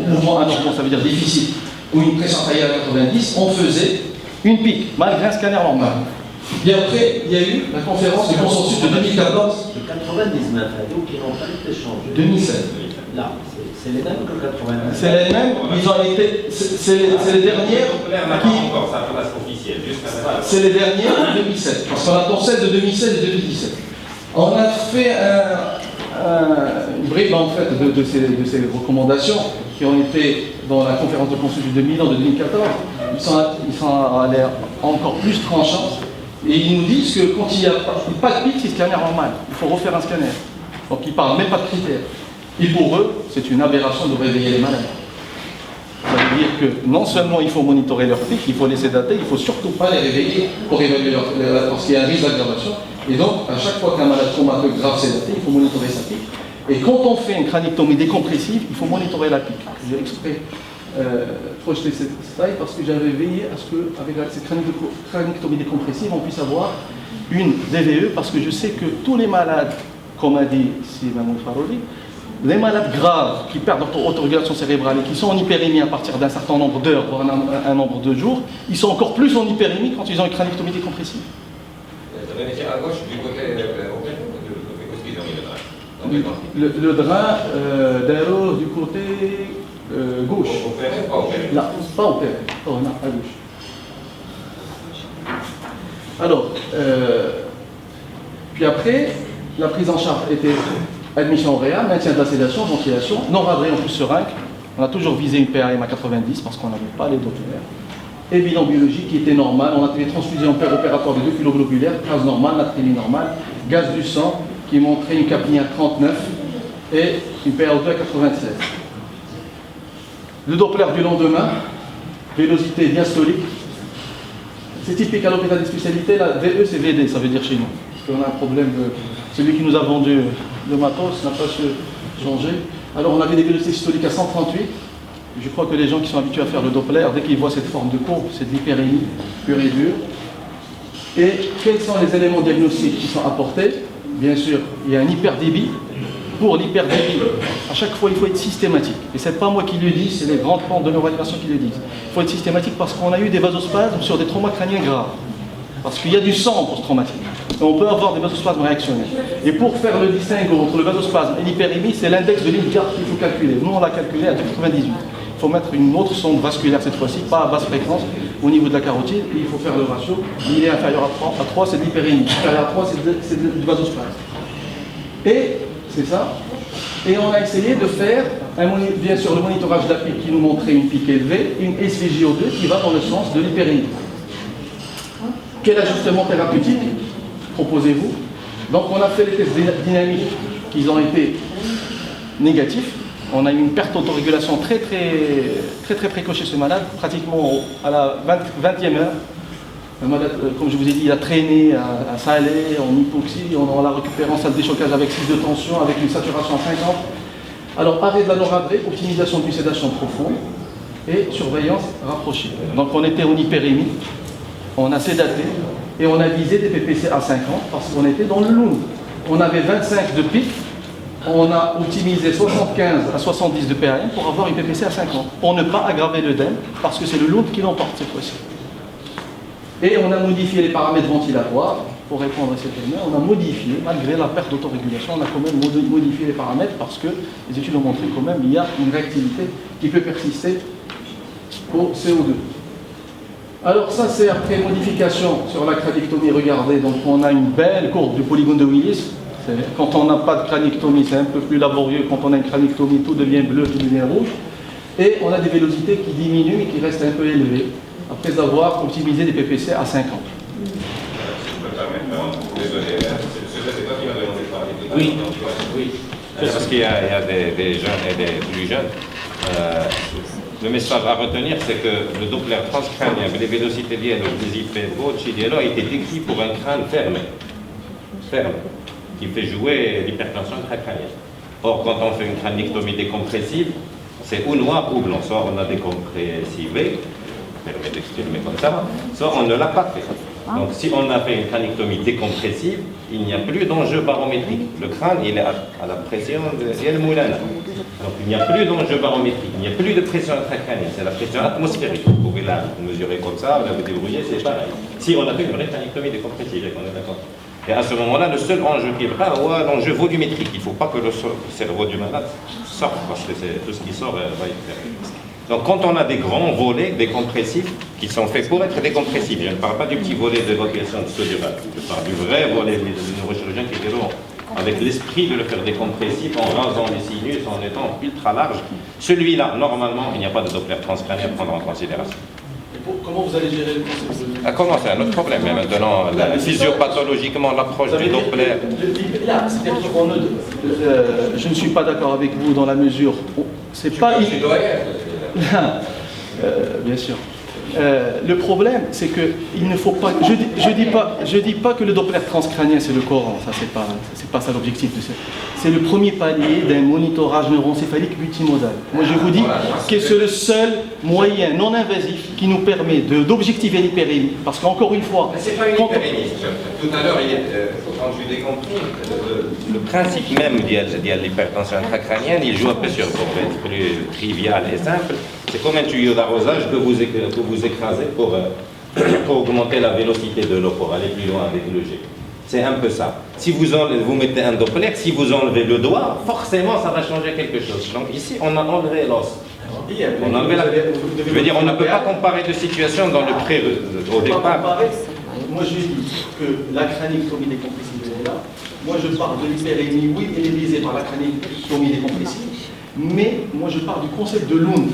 mouvement anormal, ça veut dire déficit, ou une pression artérielle à 90, on faisait une pique, malgré un scanner normal. Et après, il y a eu la conférence du consensus de 2014. De 99, qui n'ont pas été changés. 2007. Là, c'est les mêmes que 99. C'est les mêmes, ils ont été. C'est les dernières. C'est les dernières de 2007. Parce qu'on a celle de 2016 et 2017. On a fait une bribe en fait de ces recommandations qui ont été dans la conférence de consensus de Milan de 2014. ils sont allés encore plus tranchants. Et ils nous disent que quand il n'y a pas de pic, c'est scanner normal. Il faut refaire un scanner. Donc ils ne parlent même pas de critères. Et pour eux, c'est une aberration de réveiller les malades. Ça veut dire que non seulement il faut monitorer leur pic, il faut les sédater, il ne faut surtout pas les réveiller pour évaluer parce qu'il y a un risque d'aggravation. Et donc, à chaque fois qu'un malade comateux grave sédaté, il faut monitorer sa pic. Et quand on fait une crânictomie décompressive, il faut monitorer la pic. J'ai exprès projeté cette slide parce que j'avais veillé à ce qu'avec cette crânictomie décompressive, on puisse avoir une DVE, parce que je sais que tous les malades, comme a dit Mahmoud Faroudi, les malades graves qui perdent leur autorégulation cérébrale et qui sont en hyperémie à partir d'un certain nombre d'heures, voire un nombre de jours, ils sont encore plus en hyperémie quand ils ont une crânictomie décompressive. À gauche, du côté le drain d'aéro du côté gauche. Opéré, pas opéré? Là, pas opéré. Oh non, à gauche. Alors, puis après, la prise en charge était admission au réa, maintien de la sédation, ventilation, non radré en plus seringue. On a toujours visé une PAM à 90 parce qu'on n'avait pas les doppler. Et bilan biologique qui était normal. On a fait des transfusions opératoires de 2 kg globulaires, gaz normal, natrémie normale, gaz du sang qui montrait une capnie à 39 et une PaO2 à 96. Le Doppler du lendemain, vélocité diastolique. C'est typique à l'hôpital des spécialités, la VE c'est VD, ça veut dire chez nous. Parce qu'on a un problème de... Celui qui nous a vendu le matos n'a pas su changer. Alors on avait des vélocités systoliques à 138. Je crois que les gens qui sont habitués à faire le Doppler, dès qu'ils voient cette forme de courbe, c'est de l'hyperémie pure et dure. Et quels sont les éléments diagnostiques qui sont apportés? Bien sûr, il y a un hyperdébit. Pour l'hyperdébit, à chaque fois, il faut être systématique. Et ce n'est pas moi qui le dis, c'est les grandes plantes de neuroanimation qui le disent. Il faut être systématique parce qu'on a eu des vasospasmes sur des traumas crâniens graves. Parce qu'il y a du sang post-traumatique. Et on peut avoir des vasospasmes réactionnels. Et pour faire le distinguo entre le vasospasme et l'hyperémie, c'est l'index de Lindgard qu'il faut calculer. Nous, on l'a calculé à 98. Il faut mettre une autre sonde vasculaire cette fois-ci, pas à basse fréquence, au niveau de la carotide, et il faut faire le ratio. Il est inférieur à 3, c'est de l'hyperémie. Supérieur à 3, c'est du vasospasme. Et c'est ça. Et on a essayé de faire, bien sûr, le monitorage de la pique qui nous montrait une pique élevée, une SVJO2 qui va dans le sens de l'hyperémie. Quel ajustement thérapeutique proposez-vous? Donc on a fait les tests dynamiques qui ont été négatifs. On a eu une perte d'autorégulation très précoce chez ce malade, pratiquement à la 20e heure. Le malade, comme je vous ai dit, il a traîné à Salé, en hypoxie, on l'a récupéré en salle de déchocage avec 6 de tension, avec une saturation à 50. Alors arrêt de la noradrée, optimisation d'une sédation profonde et surveillance rapprochée. Donc on était en hyperémie, on a sédaté et on a visé des PPC à 50 parce qu'on était dans le long. On avait 25 de pic. On a optimisé 75 à 70 de PAM pour avoir une PPC à 50, pour ne pas aggraver l'œdème, parce que c'est le lourd qui l'emporte cette fois-ci. Et on a modifié les paramètres ventilatoires, pour répondre à cette question, on a modifié, malgré la perte d'autorégulation, on a quand même modifié les paramètres, parce que les études ont montré quand même qu'il y a une réactivité qui peut persister au CO2. Alors ça c'est après modification sur la crânictomie, regardez, donc on a une belle courbe du polygone de Willis. Quand on n'a pas de crânictomie, c'est un peu plus laborieux. Quand on a une crânictomie, tout devient bleu, tout devient rouge. Et on a des vélocités qui diminuent et qui restent un peu élevées, après avoir optimisé des PPC à 50. Oui, oui. Parce qu'il y a des jeunes et des plus jeunes. Le message à retenir, c'est que le Doppler transcrânien, les vélocités liées au désipé a été décrit pour un crâne fermé. Qui fait jouer l'hypertension intracrânienne. Or, quand on fait une crânictomie décompressive, c'est ou noir ou blanc. Soit on a décompressivé, permet d'exprimer comme ça, soit on ne l'a pas fait. Donc, si on a fait une crânictomie décompressive, il n'y a plus d'enjeu barométrique. Le crâne, il est à la pression de El Moulana. Donc, il n'y a plus d'enjeu barométrique, il n'y a plus de pression intracrânienne, c'est la pression atmosphérique. Vous pouvez la mesurer comme ça, vous la débrouiller, c'est pareil. Si on a fait une vraie crânictomie décompressive, on est d'accord. Et à ce moment-là, le seul enjeu qui est vrai, c'est l'enjeu volumétrique. Il ne faut pas que le cerveau du malade sorte, parce que tout ce qui sort va être perdu. Donc quand on a des grands volets décompressifs qui sont faits pour être décompressifs, je ne parle pas du petit volet d'évacuation de sodurale, je parle du vrai volet des neurochirurgiens qui développent avec l'esprit de le faire décompressif en rasant les sinus, en étant ultra large. Celui-là, normalement, il n'y a pas de Doppler transcrânien à prendre en considération. Comment vous allez gérer le concept de... Comment c'est un autre problème, mais maintenant, physiopathologiquement, l'approche du Doppler. Je ne suis pas d'accord avec vous dans la mesure où c'est pas... Bien sûr. Le problème, c'est que il ne faut pas. Je dis pas que le Doppler transcrânien c'est le Coran. Ça c'est pas ça l'objectif de ça. C'est le premier palier d'un monitorage neuroencéphalique multimodal. Moi je vous dis que c'est le seul moyen non invasif qui nous permet d'objectiver l'hyperémie. Parce qu'encore une fois, c'est pas une hyperémie. Tout à l'heure, quand je l'ai compris, le principe même de l'hypertension intracrânienne, il joue un peu sur pour être plus trivial et simple. C'est comme un tuyau d'arrosage que vous écrasez pour augmenter la vélocité de l'eau, pour aller plus loin avec le jet. C'est un peu ça. Si vous mettez un Doppler, si vous enlevez le doigt, forcément ça va changer quelque chose. Donc ici, on a enlevé l'os. Je veux dire, on ne peut pas comparer de situation dans le au départ. Moi je dis que la crânictomie décompressive est là. Moi je parle de l'hyperémie, oui, elle est visée par la crânictomie décompressive. Mais moi je parle du concept de Lund,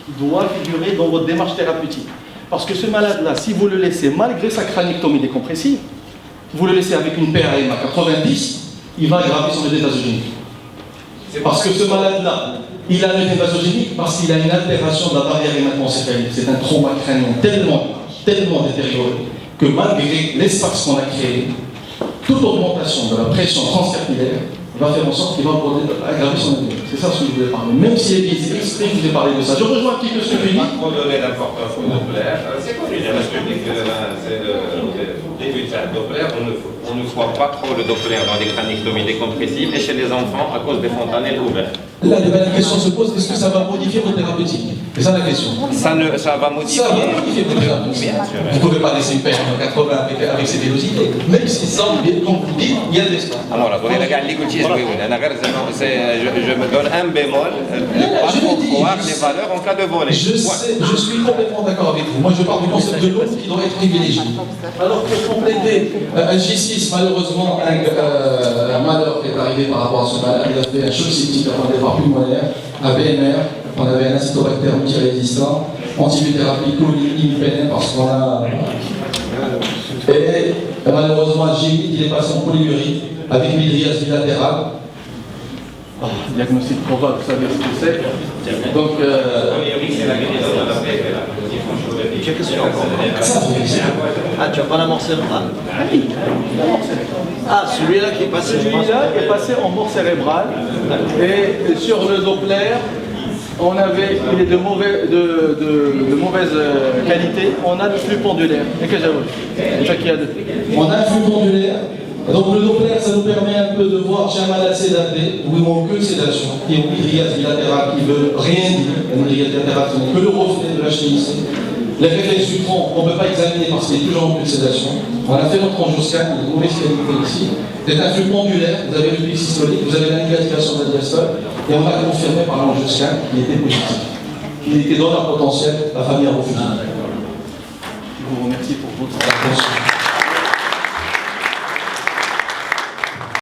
qui doit figurer dans votre démarche thérapeutique. Parce que ce malade-là, si vous le laissez, malgré sa crânictomie décompressive, vous le laissez avec une PRM à 90, il va aggraver son état vasogénique. Parce que ce malade-là, il a un état vasogénique parce qu'il a une altération de la barrière hémato-encéphalique. C'est un trauma crânien tellement détérioré que malgré l'espace qu'on a créé, toute augmentation de la pression transcapillaire va faire en sorte qu'il va aggraver son état. C'est ça ce que je voulais parler. Même si les biais exprès, je vous ai parlé de ça. Je rejoins un petit peu ce que tu dis. Pas trop donner d'importance au Doppler. C'est connu, parce que c'est le début de ça. Doppler, on ne voit pas trop le Doppler dans les crânictomies décompressives et chez les enfants à cause des fontanelles ouvertes. Là, la question se pose, est-ce que ça va modifier votre thérapeutique? C'est ça la question. Ça va modifier. Ça va modifier votre thérapeutique. Vous ne pouvez pas laisser une personne de 80 avec ses vélocités. Même si ça, comme vous dites, il y a de l'espace. Alors, je me donne un bémol, pas trop croire les valeurs en cas de volet. Je suis complètement d'accord avec vous. Moi, je parle du concept de l'autre qui doit être privilégié. Alors, pour compléter, un G6, malheureusement, un malheur est arrivé par rapport à ce malade. Il a fait un choc septique avant le départ pulmonaire, un BMR, on avait un acétobactère multirésistant, antibiothérapie chlorine parce qu'on a. Et malheureusement, G8, il est passé en polyurie avec mydriase bilatérale. Diagnostic probable, vous savez ce que c'est. Donc, tu n'as pas la mort cérébrale? Ah, celui-là qui est passé. Celui-là est passé en mort cérébrale. Et sur le Doppler, il est de mauvaise qualité. On a le flux pendulaire. Et que j'ai on a un flux pendulaire. Donc le Doppler, ça nous permet un peu de voir chez un malade sédaté, où il manque que de sédation, qui est une mydriase bilatérale qui ne veut rien dire, une mydriase bilatérale qui n'est que le reflet de l'HTIC. Les réflexes du tronc, on ne peut pas examiner parce qu'il est toujours en plus de sédation. On a fait notre angioscan, il y a une mauvaise qualité ici. C'est un flux pendulaire, vous avez le pic systolique, vous avez la négativation de la diastole, et on a confirmé par l'angioscan qu'il était positif. Il était dans un potentiel, la famille a refusé. Je vous remercie pour votre attention.